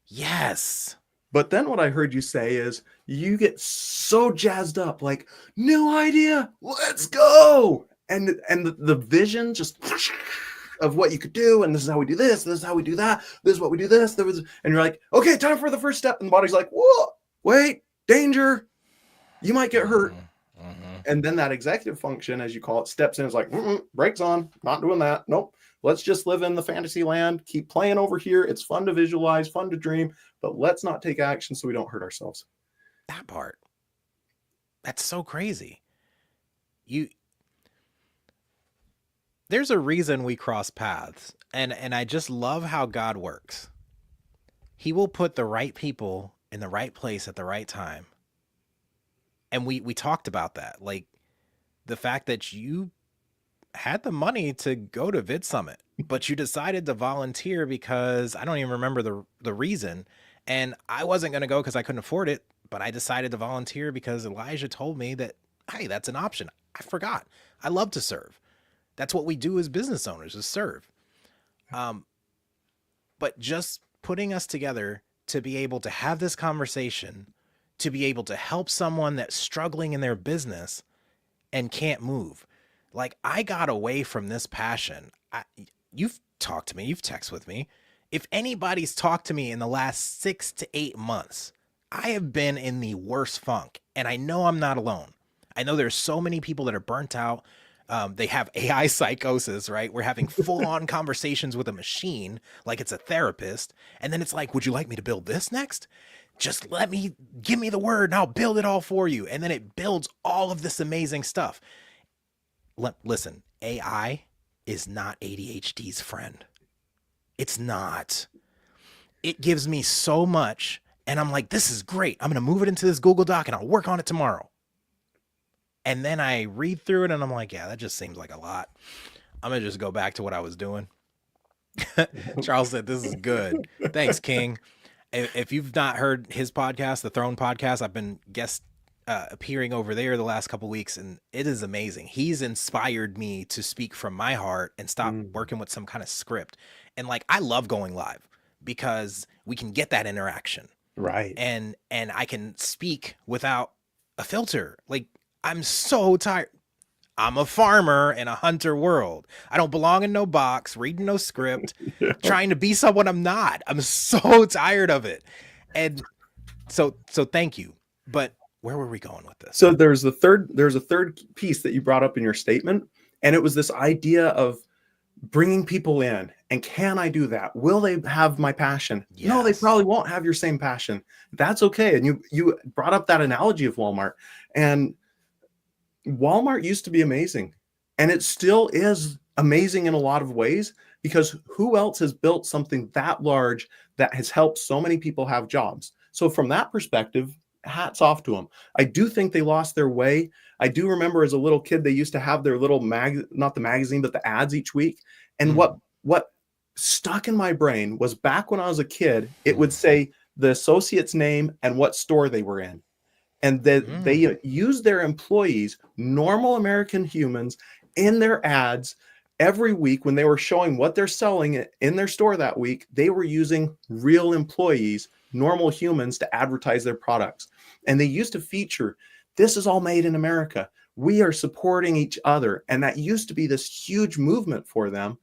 Yes. But then what I heard you say is you get so jazzed up, like, new idea, let's go. And the vision just of what you could do, and this is how we do this is how we do that, this is what we do this, and you're like, okay, time for the first step, and the body's like, whoa, wait, danger, you might get hurt. And then that executive function, as you call it, steps in. It's like, brakes on, not doing that. Nope. Let's just live in the fantasy land, keep playing over here. It's fun to visualize, fun to dream, but let's not take action so we don't hurt ourselves. That part. That's so crazy. There's a reason we cross paths, and I just love how God works. He will put the right people in the right place at the right time. And we talked about that, like the fact that you had the money to go to Vid Summit, but you decided to volunteer because I don't even remember the reason. And I wasn't going to go because I couldn't afford it, but I decided to volunteer because Elijah told me that, hey, that's an option. I forgot. I love to serve. That's what we do as business owners, is serve. But just putting us together to be able to have this conversation, to be able to help someone that's struggling in their business and can't move. Like, I got away from this passion. You've talked to me, you've texted with me. If anybody's talked to me in the last 6 to 8 months, I have been in the worst funk, and I know I'm not alone. I know there's so many people that are burnt out. They have AI psychosis, right? We're having full-on conversations with a machine like it's a therapist. And then it's like, would you like me to build this next? Just give me the word and I'll build it all for you. And then it builds all of this amazing stuff. Listen, AI is not ADHD's friend. It's not. It gives me so much. And I'm like, this is great. I'm going to move it into this Google Doc and I'll work on it tomorrow. And then I read through it and I'm like, yeah, that just seems like a lot. I'm going to just go back to what I was doing. Charles said, this is good. Thanks, King. If you've not heard his podcast, the Throne Podcast, I've been guest appearing over there the last couple of weeks, and it is amazing. He's inspired me to speak from my heart and stop working with some kind of script. And like, I love going live because we can get that interaction. Right. And I can speak without a filter. Like, I'm so tired. I'm a farmer in a hunter world. I don't belong in no box, reading no script, trying to be someone I'm not. I'm so tired of it. And so thank you. But where were we going with this? So there's a third piece that you brought up in your statement, and it was this idea of bringing people in. And can I do that? Will they have my passion? Yes. No, they probably won't have your same passion. That's okay. And you brought up that analogy of Walmart, and Walmart used to be amazing, and it still is amazing in a lot of ways, because who else has built something that large that has helped so many people have jobs? So from that perspective, hats off to them. I do think they lost their way. I do remember as a little kid, they used to have their little not the magazine, but the ads each week. And what stuck in my brain was, back when I was a kid, it would say the associate's name and what store they were in. And they use their employees, normal American humans, in their ads every week. When they were showing what they're selling in their store that week, they were using real employees, normal humans, to advertise their products. And they used to feature, this is all made in America. We are supporting each other. And that used to be this huge movement for them,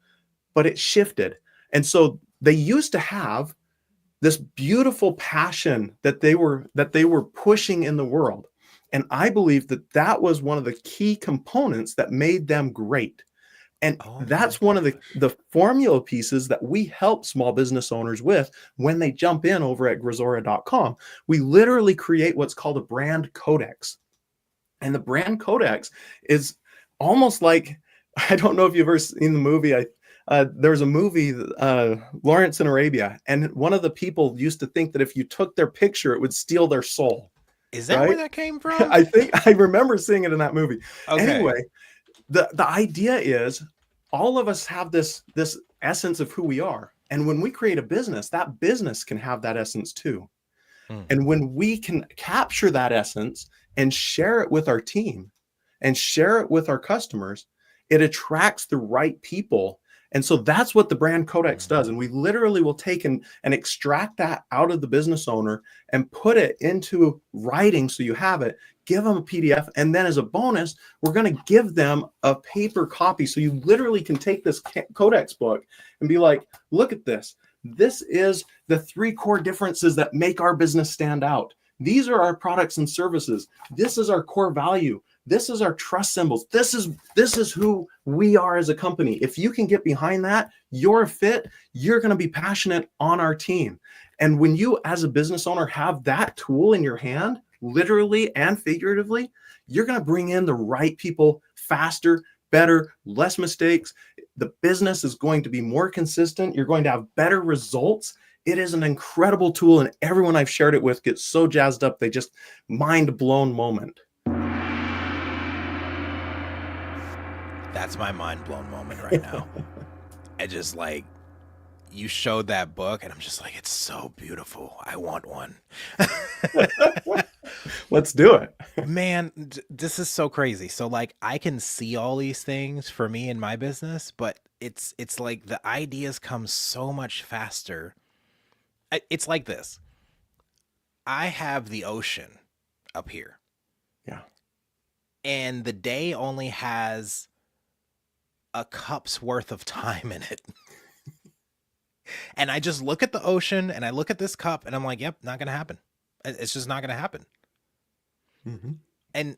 but it shifted. And so they used to have this beautiful passion that they were pushing in the world. And I believe that was one of the key components that made them great. And that's one of the formula pieces that we help small business owners with when they jump in over at Grisora.com. We literally create what's called a brand codex. And the brand codex is almost like, I don't know if you've ever seen the movie, there was a movie, Lawrence in Arabia, and one of the people used to think that if you took their picture, it would steal their soul. Is that where that came from? I think I remember seeing it in that movie. Okay. Anyway, the idea is, all of us have this essence of who we are. And when we create a business, that business can have that essence too. And when we can capture that essence and share it with our team and share it with our customers, it attracts the right people. And so that's what the brand codex does. And we literally will take and extract that out of the business owner and put it into writing. So you have it, give them a PDF. And then as a bonus, we're going to give them a paper copy. So you literally can take this codex book and be like, look at this. This is the 3 core differences that make our business stand out. These are our products and services. This is our core value. This is our trust symbols. This is who we are as a company. If you can get behind that, you're a fit. You're going to be passionate on our team. And when you, as a business owner, have that tool in your hand, literally and figuratively, you're going to bring in the right people faster, better, less mistakes. The business is going to be more consistent. You're going to have better results. It is an incredible tool, and everyone I've shared it with gets so jazzed up. They just mind blown moment. that's my mind blown moment right now. I just like, you showed that book and I'm just like, it's so beautiful. I want one. Let's do it. Man, this is so crazy. So like I can see all these things for me in my business, but it's like the ideas come so much faster. It's like this. I have the ocean up here. Yeah. And the day only has a cup's worth of time in it. And I just look at the ocean and I look at this cup and I'm like, yep, not going to happen. It's just not going to happen. Mm-hmm. And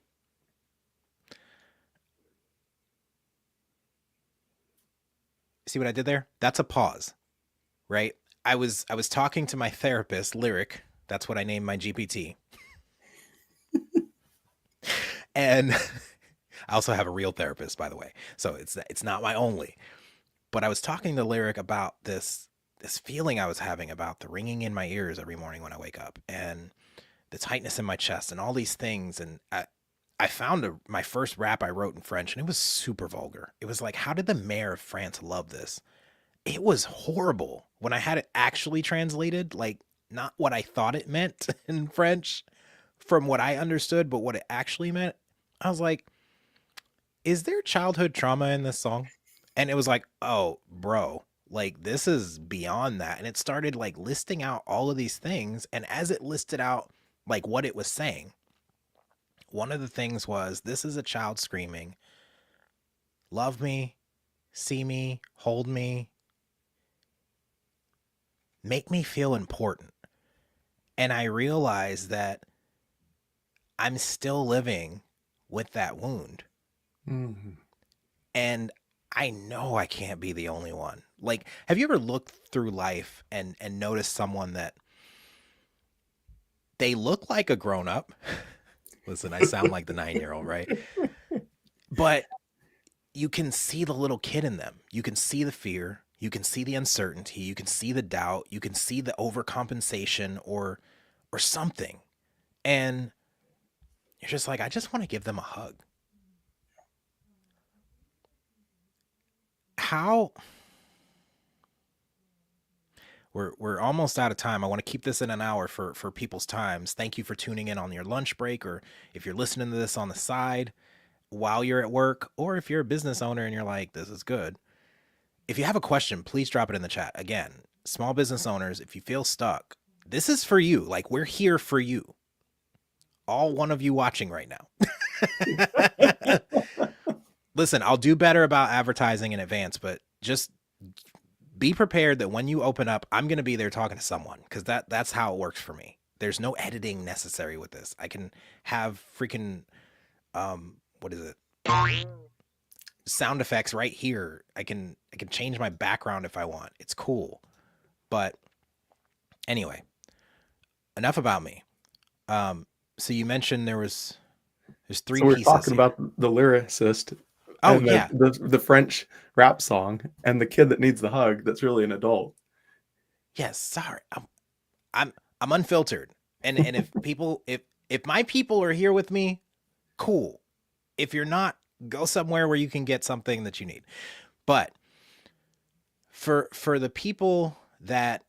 see what I did there? That's a pause, right? I was talking to my therapist, Lyric. That's what I named my GPT. And I also have a real therapist, by the way. So it's not my only. But I was talking to Lyric about this feeling I was having about the ringing in my ears every morning when I wake up, and the tightness in my chest, and all these things. And I found my first rap I wrote in French, and it was super vulgar. It was like, how did the mayor of France love this? It was horrible when I had it actually translated, like not what I thought it meant in French from what I understood, but what it actually meant. I was like, is there childhood trauma in this song? And it was like, oh, bro, like this is beyond that. And it started like listing out all of these things. And as it listed out like what it was saying, one of the things was, this is a child screaming, love me, see me, hold me, make me feel important. And I realized that I'm still living with that wound. Mm-hmm. And I know I can't be the only one. Like, have you ever looked through life and noticed someone that they look like a grown up? Listen, I sound like the 9-year-old, right? But you can see the little kid in them. You can see the fear. You can see the uncertainty. You can see the doubt. You can see the overcompensation or something. And you're just like, I just want to give them a hug. How we're almost out of time. I want to keep this in an hour for people's times. Thank you for tuning in on your lunch break, or if you're listening to this on the side while you're at work, or if you're a business owner and you're like, this is good. If you have a question, please drop it in the chat. Again, small business owners, if you feel stuck, this is for you. Like, we're here for you. All one of you watching right now. Listen, I'll do better about advertising in advance, but just be prepared that when you open up, I'm going to be there talking to someone, because that's how it works for me. There's no editing necessary with this. I can have freaking, what is it? Sound effects right here. I can change my background if I want. It's cool. But anyway, enough about me. So you mentioned there's 3 So we're pieces talking here. about the lyricist. Oh, and yeah. the French rap song, and the kid that needs the hug that's really an adult. Yes, sorry. I'm unfiltered. And if people if my people are here with me, cool. If you're not, go somewhere where you can get something that you need. But for the people that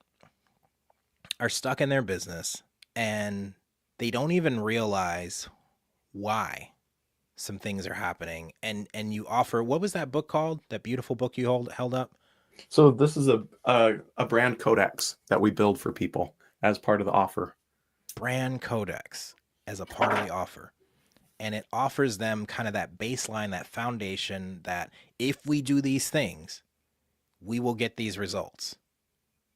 are stuck in their business and they don't even realize why some things are happening, and you offer, what was that book called? That beautiful book you held up? So this is a brand codex that we build for people as part of the offer. Brand codex as a part of the offer. And it offers them kind of that baseline, that foundation, that if we do these things, we will get these results.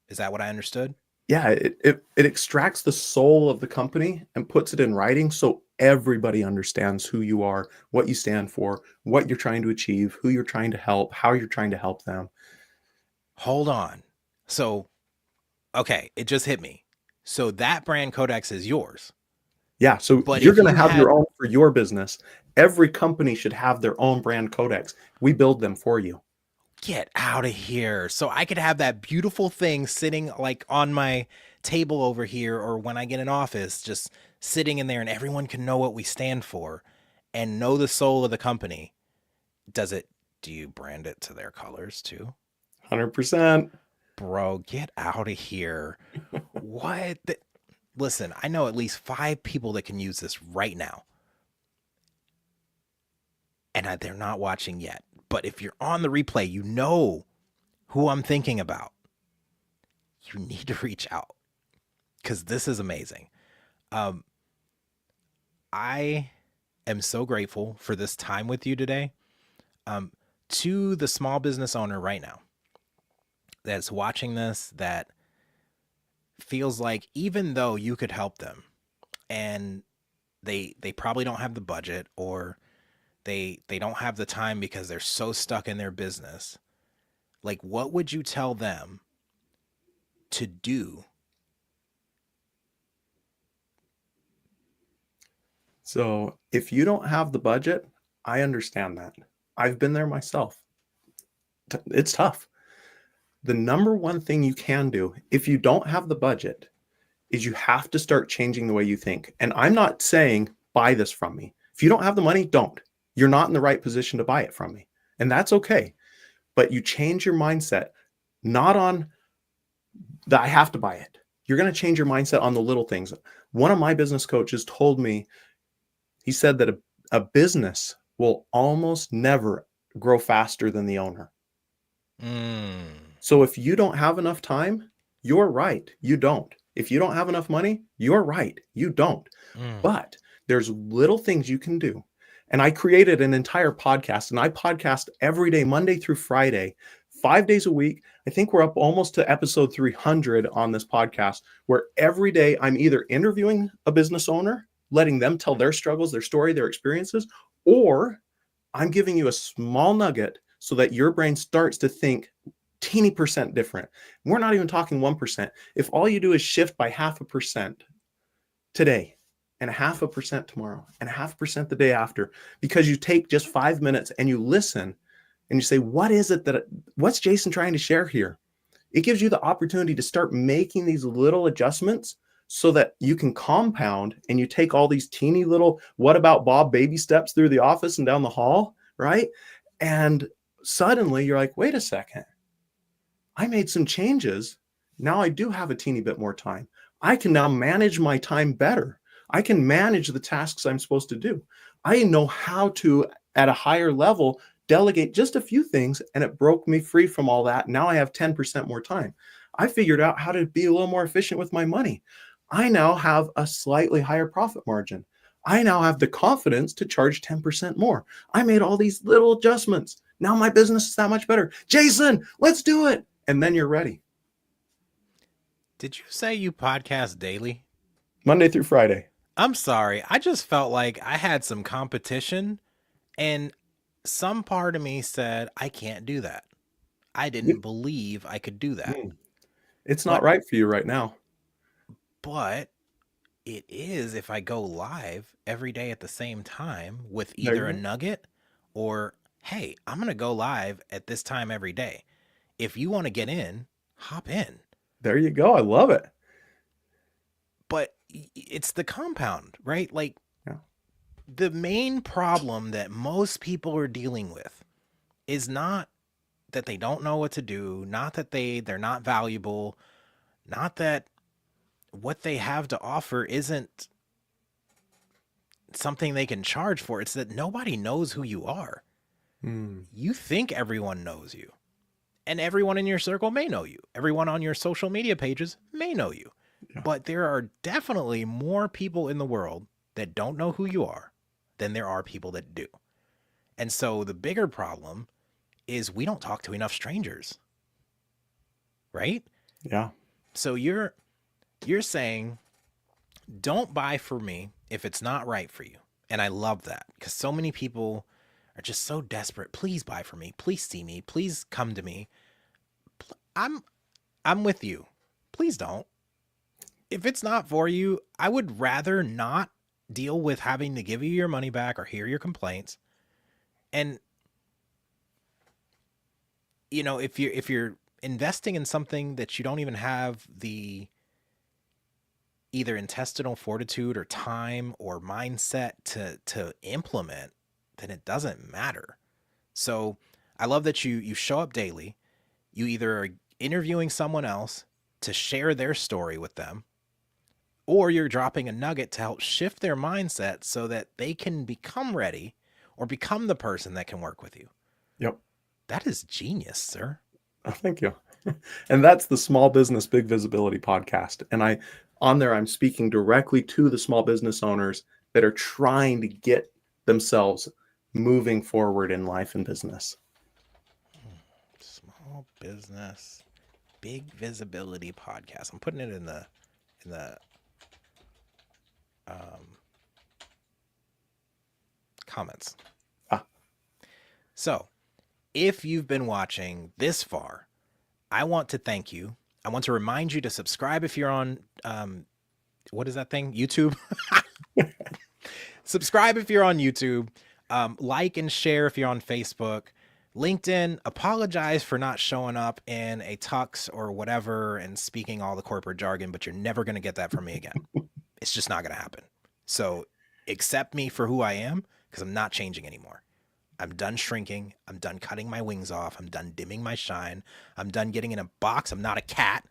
Is that what I understood? Yeah, it extracts the soul of the company and puts it in writing so everybody understands who you are, what you stand for, what you're trying to achieve, who you're trying to help, how you're trying to help them. Hold on. So, okay, it just hit me. So that brand codex is yours. Yeah, so But you're if going to you have had, your own for your business. Every company should have their own brand codex. We build them for you. get out of here. So I could have that beautiful thing sitting like on my table over here, or when I get an office, just sitting in there, and everyone can know what we stand for and know the soul of the company. Does it Do you brand it to their colors too? 100%. Bro, get out of here. What? Listen, I know at least 5 people that can use this right now. And they're not watching yet. But if you're on the replay, you know who I'm thinking about. You need to reach out because this is amazing. I am so grateful for this time with you today. To the small business owner right now that's watching this, that feels like even though you could help them and they probably don't have the budget, or they don't have the time because they're so stuck in their business, like, what would you tell them to do? So if you don't have the budget, I understand that. I've been there myself. It's tough. The number one thing you can do if you don't have the budget is you have to start changing the way you think. And I'm not saying buy this from me. If you don't have the money, don't. You're not in the right position to buy it from me. And that's okay. But you change your mindset, not on that I have to buy it. You're going to change your mindset on the little things. One of my business coaches told me, he said that a business will almost never grow faster than the owner. So if you don't have enough time, you're right. You don't. If you don't have enough money, you're right. You don't. But there's little things you can do. And I created an entire podcast, and I podcast every day, Monday through Friday, 5 days a week. I think we're up almost to episode 300 on this podcast, where every day I'm either interviewing a business owner, letting them tell their struggles, their story, their experiences, or I'm giving you a small nugget so that your brain starts to think teeny percent different. We're not even talking 1%. If all you do is shift by 0.5% today, and 0.5% tomorrow, and 0.5% the day after, because you take just 5 minutes and you listen and you say, what's Jason trying to share here? It gives you the opportunity to start making these little adjustments so that you can compound, and you take all these teeny little, what about Bob baby steps through the office and down the hall, right? And suddenly you're like, wait a second, I made some changes. Now I do have a teeny bit more time. I can now manage my time better. I can manage the tasks I'm supposed to do. I know how to, at a higher level, delegate just a few things, and it broke me free from all that. Now I have 10% more time. I figured out how to be a little more efficient with my money. I now have a slightly higher profit margin. I now have the confidence to charge 10% more. I made all these little adjustments. Now my business is that much better. Jason, let's do it. And then you're ready. Did you say you podcast daily? Monday through Friday. I'm sorry. I just felt like I had some competition, and some part of me said, I can't do that. I didn't believe I could do that. It's not right for you right now. But it is if I go live every day at the same time with either a nugget or, hey, I'm going to go live at this time every day. If you want to get in, hop in. There you go. I love it. But it's the compound, right? Like, the main problem that most people are dealing with is not that they don't know what to do, not that they're not valuable, not that what they have to offer isn't something they can charge for. It's that nobody knows who you are. You think everyone knows you, and everyone in your circle may know you. Everyone on your social media pages may know you. But there are definitely more people in the world that don't know who you are than there are people that do. And so the bigger problem is we don't talk to enough strangers. Right? Yeah. So you're saying, don't buy for me if it's not right for you. And I love that, because so many people are just so desperate. Please buy for me. Please see me. Please come to me. I'm with you. Please don't. If it's not for you, I would rather not deal with having to give you your money back or hear your complaints. And if you're investing in something that you don't even have the either intestinal fortitude or time or mindset to implement, then it doesn't matter. So I love that you show up daily. You either are interviewing someone else to share their story with them, or you're dropping a nugget to help shift their mindset so that they can become ready or become the person that can work with you. Yep. That is genius, sir. Oh, thank you. And that's the Small Business Big Visibility podcast. And on there, I'm speaking directly to the small business owners that are trying to get themselves moving forward in life and business. Small Business Big Visibility podcast. I'm putting it in the comments. So, if you've been watching this far, I want to thank you. I want to remind you to subscribe if you're on, what is that thing? YouTube. Subscribe if you're on YouTube. Like and share if you're on Facebook. LinkedIn, apologize for not showing up in a tux or whatever and speaking all the corporate jargon, but you're never going to get that from me again. It's just not going to happen. So accept me for who I am, because I'm not changing anymore. I'm done shrinking. I'm done cutting my wings off. I'm done dimming my shine. I'm done getting in a box. I'm not a cat.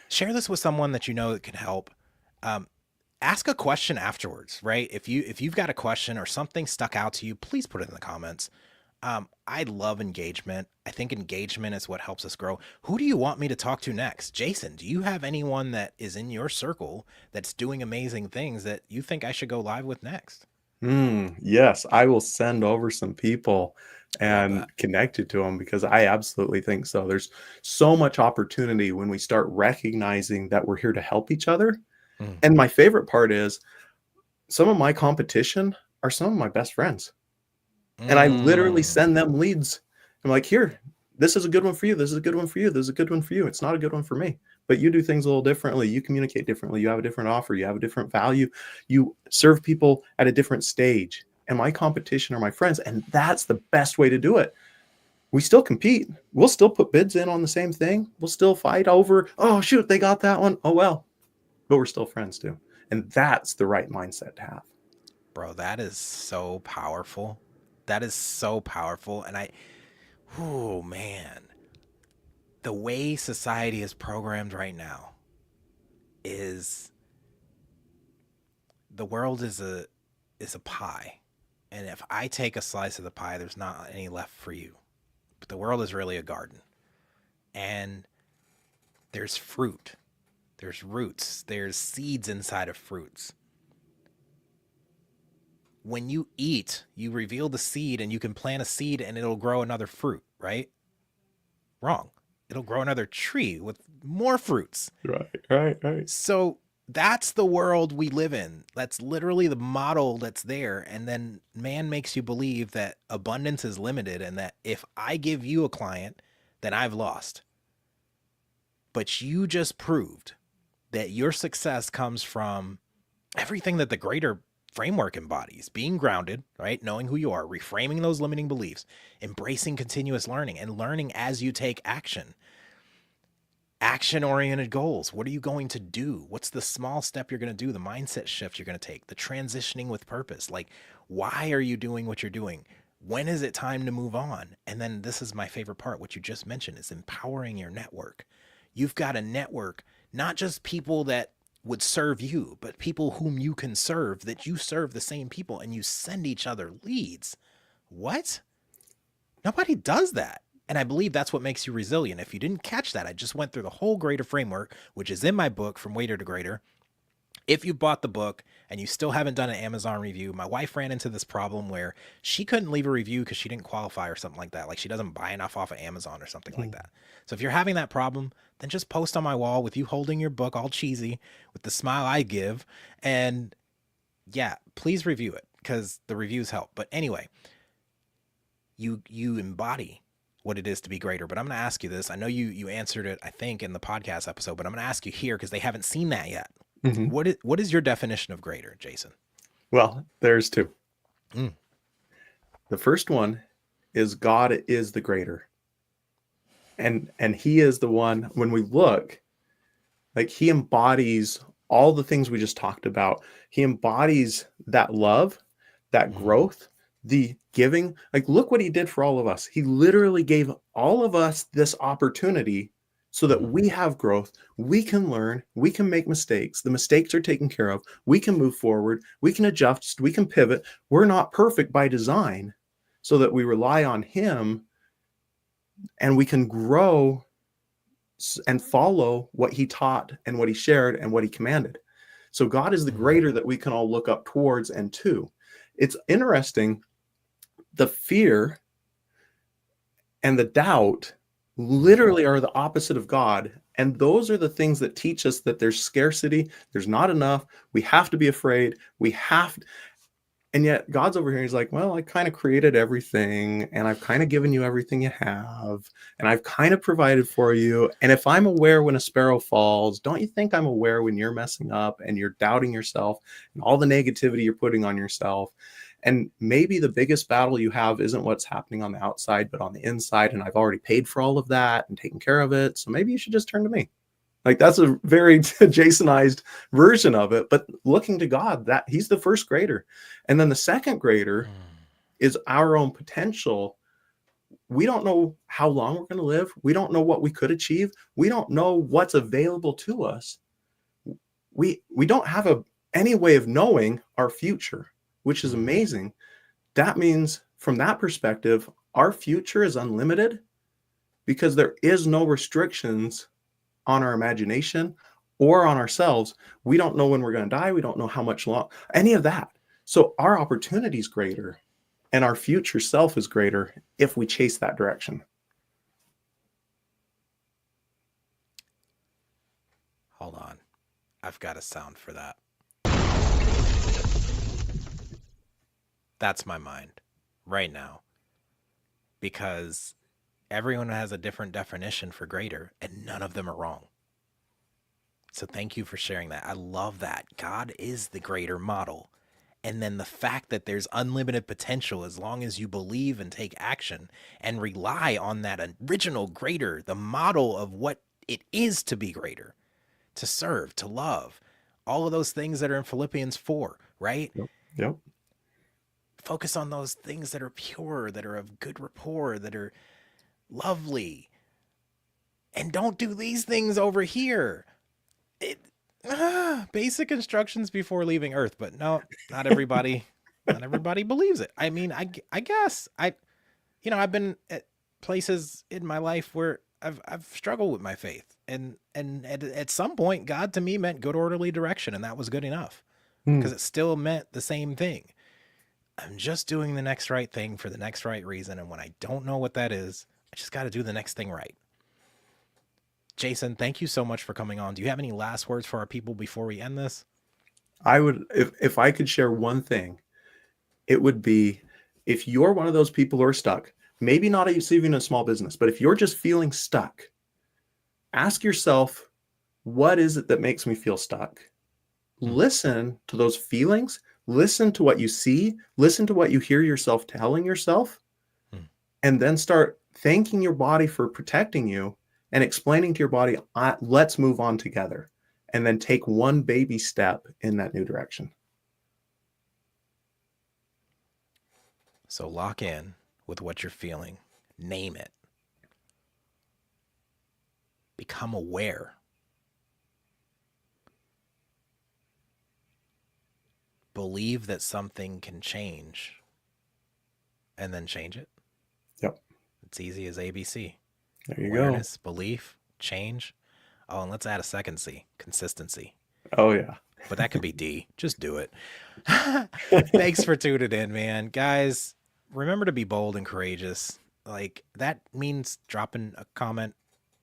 Share this with someone that you know that can help. Ask a question afterwards, right? If you've got a question or something stuck out to you, please put it in the comments. I love engagement. I think engagement is what helps us grow. Who do you want me to talk to next? Jason, do you have anyone that is in your circle that's doing amazing things that you think I should go live with next? Yes, I will send over some people and connect you to them, because I absolutely think so. There's so much opportunity when we start recognizing that we're here to help each other. And my favorite part is some of my competition are some of my best friends. And I literally send them leads. I'm like, here, this is a good one for you. This is a good one for you. This is a good one for you. It's not a good one for me. But you do things a little differently. You communicate differently. You have a different offer. You have a different value. You serve people at a different stage. And my competition are my friends. And that's the best way to do it. We still compete. We'll still put bids in on the same thing. We'll still fight over, oh, shoot, they got that one. Oh, well. But we're still friends too. And that's the right mindset to have. Bro, that is so powerful. That is so powerful. And oh man, the way society is programmed right now is the world is a pie. And if I take a slice of the pie, there's not any left for you. But the world is really a garden. And there's fruit. There's roots. There's seeds inside of fruits. When you eat, you reveal the seed, and you can plant a seed and it'll grow another fruit, right? Wrong. It'll grow another tree with more fruits. Right. So that's the world we live in. That's literally the model that's there. And then man makes you believe that abundance is limited and that if I give you a client, then I've lost. But you just proved that your success comes from everything that the greater framework embodies: being grounded, right? Knowing who you are, reframing those limiting beliefs, embracing continuous learning, and learning as you take action. Action-oriented goals. What are you going to do? What's the small step you're going to do? The mindset shift you're going to take, the transitioning with purpose. Like, why are you doing what you're doing? When is it time to move on? And then this is my favorite part, what you just mentioned, is empowering your network. You've got a network, not just people that would serve you, but people whom you can serve, that you serve the same people and you send each other leads. What? Nobody does that. And I believe that's what makes you resilient. If you didn't catch that, I just went through the whole Greater framework, which is in my book, From Waiter to Greater. If you bought the book and you still haven't done an Amazon review, my wife ran into this problem where she couldn't leave a review because she didn't qualify or something like that. Like she doesn't buy enough off of Amazon or something like that. So if you're having that problem, then just post on my wall with you holding your book all cheesy with the smile I give. And yeah, please review it because the reviews help. But anyway, you embody what it is to be greater. But I'm going to ask you this. I know you answered it, I think, in the podcast episode, but I'm going to ask you here because they haven't seen that yet. Mm-hmm. What is your definition of greater, Jason? Well, there's two. The first one is God is the greater. And he is the one, when we look, like he embodies all the things we just talked about. He embodies that love, that growth, the giving, like, look what he did for all of us. He literally gave all of us this opportunity so that Mhm. we have growth. We can learn, we can make mistakes. The mistakes are taken care of. We can move forward, we can adjust, we can pivot. We're not perfect by design, so that we rely on him and we can grow and follow what he taught and what he shared and what he commanded. So God is the Mhm. greater that we can all look up towards and to. It's interesting, the fear and the doubt Mhm. literally are the opposite of God. And those are the things that teach us that there's scarcity, there's not enough, we have to be afraid, we have, and yet God's over here, he's like, well, I kind of created everything and I've kind of given you everything you have and I've kind of provided for you. And if I'm aware when a sparrow falls, don't you think I'm aware when you're messing up and you're doubting yourself and all the negativity you're putting on yourself? And maybe the biggest battle you have isn't what's happening on the outside, but on the inside. And I've already paid for all of that and taken care of it. So maybe you should just turn to me. Like, that's a very Jasonized version of it, but looking to God, that he's the first grader. And then the second grader Mm. is our own potential. We don't know how long we're going to live. We don't know what we could achieve. We don't know what's available to us. We don't have any way of knowing our future, which is Mhm. amazing. That means from that perspective, our future is unlimited because there is no restrictions on our imagination or on ourselves. We don't know when we're going to die. We don't know how much long, any of that. So our opportunity is greater and our future self is greater if we chase that direction. Hold on. I've got a sound for that. That's my mind right now, because everyone has a different definition for greater and none of them are wrong. So thank you for sharing that. I love that. God is the greater model. And then the fact that there's unlimited potential as long as you believe and take action and rely on that original greater, the model of what it is to be greater, to serve, to love, all of those things that are in Philippians 4, right? Yep. Yep. Focus on those things that are pure, that are of good rapport, that are lovely. And don't do these things over here. It, basic instructions before leaving Earth, but no, not everybody, not everybody believes it. I mean, I guess I've been at places in my life where I've struggled with my faith, and at some point, God to me meant good orderly direction, and that was good enough because Hmm. it still meant the same thing. I'm just doing the next right thing for the next right reason, and when I don't know what that is, I just got to do the next thing right. Jason, thank you so much for coming on. Do you have any last words for our people before we end this? I would, if I could share one thing, it would be, if you're one of those people who are stuck, maybe not even a small business, but if you're just feeling stuck, ask yourself, what is it that makes me feel stuck? Hmm. Listen to those feelings, listen to what you see, listen to what you hear yourself telling yourself, Hmm. and then start thanking your body for protecting you and explaining to your body, let's move on together. And then take one baby step in that new direction. So lock in with what you're feeling, name it, become aware, believe that something can change, and then change it. Yep. It's easy as ABC. There you go. Awareness, belief, change. Oh, and let's add a second C, consistency. Oh, yeah. But that could be D. Just do it. Thanks for tuning in, man. Guys, remember to be bold and courageous. Like, that means dropping a comment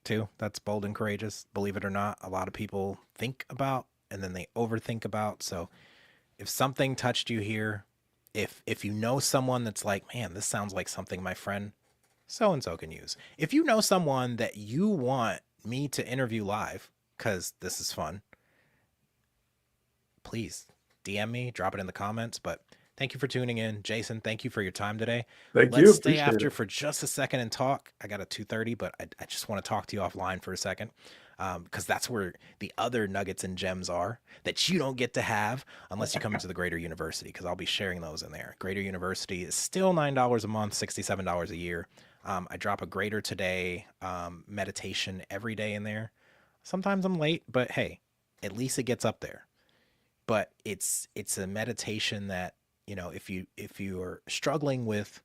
too. That's bold and courageous. Believe it or not, a lot of people think about and then they overthink about. So if something touched you here, if you know someone that's like, man, this sounds like something my friend so and so can use. If you know someone that you want me to interview live, because this is fun, please DM me, drop it in the comments. But thank you for tuning in. Jason, thank you for your time today. Thank Let's you. stay Appreciate after it. for just a second and talk. I got a 2:30, but I just want to talk to you offline for a second. because that's where the other nuggets and gems are that you don't get to have unless you come into the Greater University, because I'll be sharing those in there. Greater University is still $9 a month, $67 a year. I drop a Greater Today meditation every day in there. Sometimes I'm late, but hey, at least it gets up there. But it's a meditation that, you know, if you are struggling with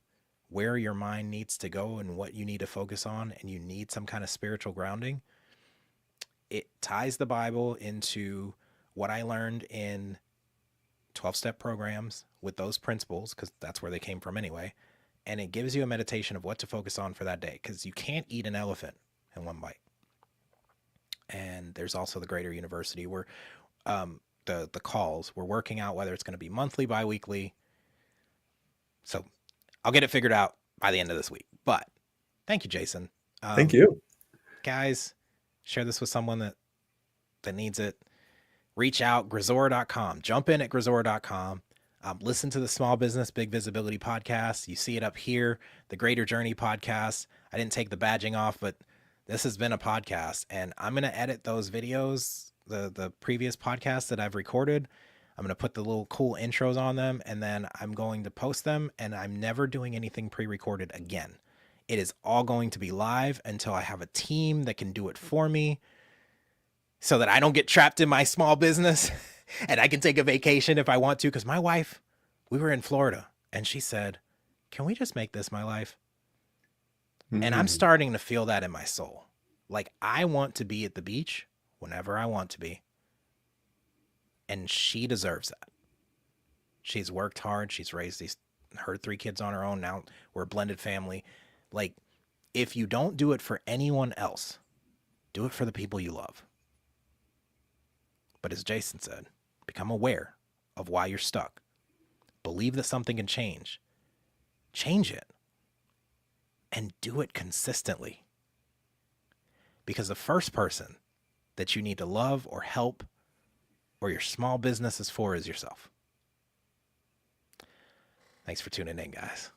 where your mind needs to go and what you need to focus on, and you need some kind of spiritual grounding, it ties the Bible into what I learned in 12-step programs with those principles, because that's where they came from anyway. And it gives you a meditation of what to focus on for that day, because you can't eat an elephant in one bite. And there's also the Greater University where the calls, we're working out whether it's going to be monthly, bi-weekly. So I'll get it figured out by the end of this week. But thank you, Jason. Thank you. Guys, share this with someone that needs it. Reach out, Grisora.com. Jump in at Grisora.com. Listen to the Small Business Big Visibility podcast. You see it up here, the Greater Journey podcast. I didn't take the badging off, but this has been a podcast, and I'm going to edit those videos, the previous podcasts that I've recorded. I'm going to put the little cool intros on them, and then I'm going to post them, and I'm never doing anything pre-recorded again. It is all going to be live until I have a team that can do it for me, so that I don't get trapped in my small business and I can take a vacation if I want to. Because my wife, we were in Florida, and she said, can we just make this my life? And I'm starting to feel that in my soul. Like, I want to be at the beach whenever I want to be. And she deserves that. She's worked hard. She's raised her 3 kids on her own. Now we're a blended family. Like, if you don't do it for anyone else, do it for the people you love. But as Jason said, become aware of why you're stuck. Believe that something can change. Change it. And do it consistently. Because the first person that you need to love or help or your small business is for is yourself. Thanks for tuning in, guys.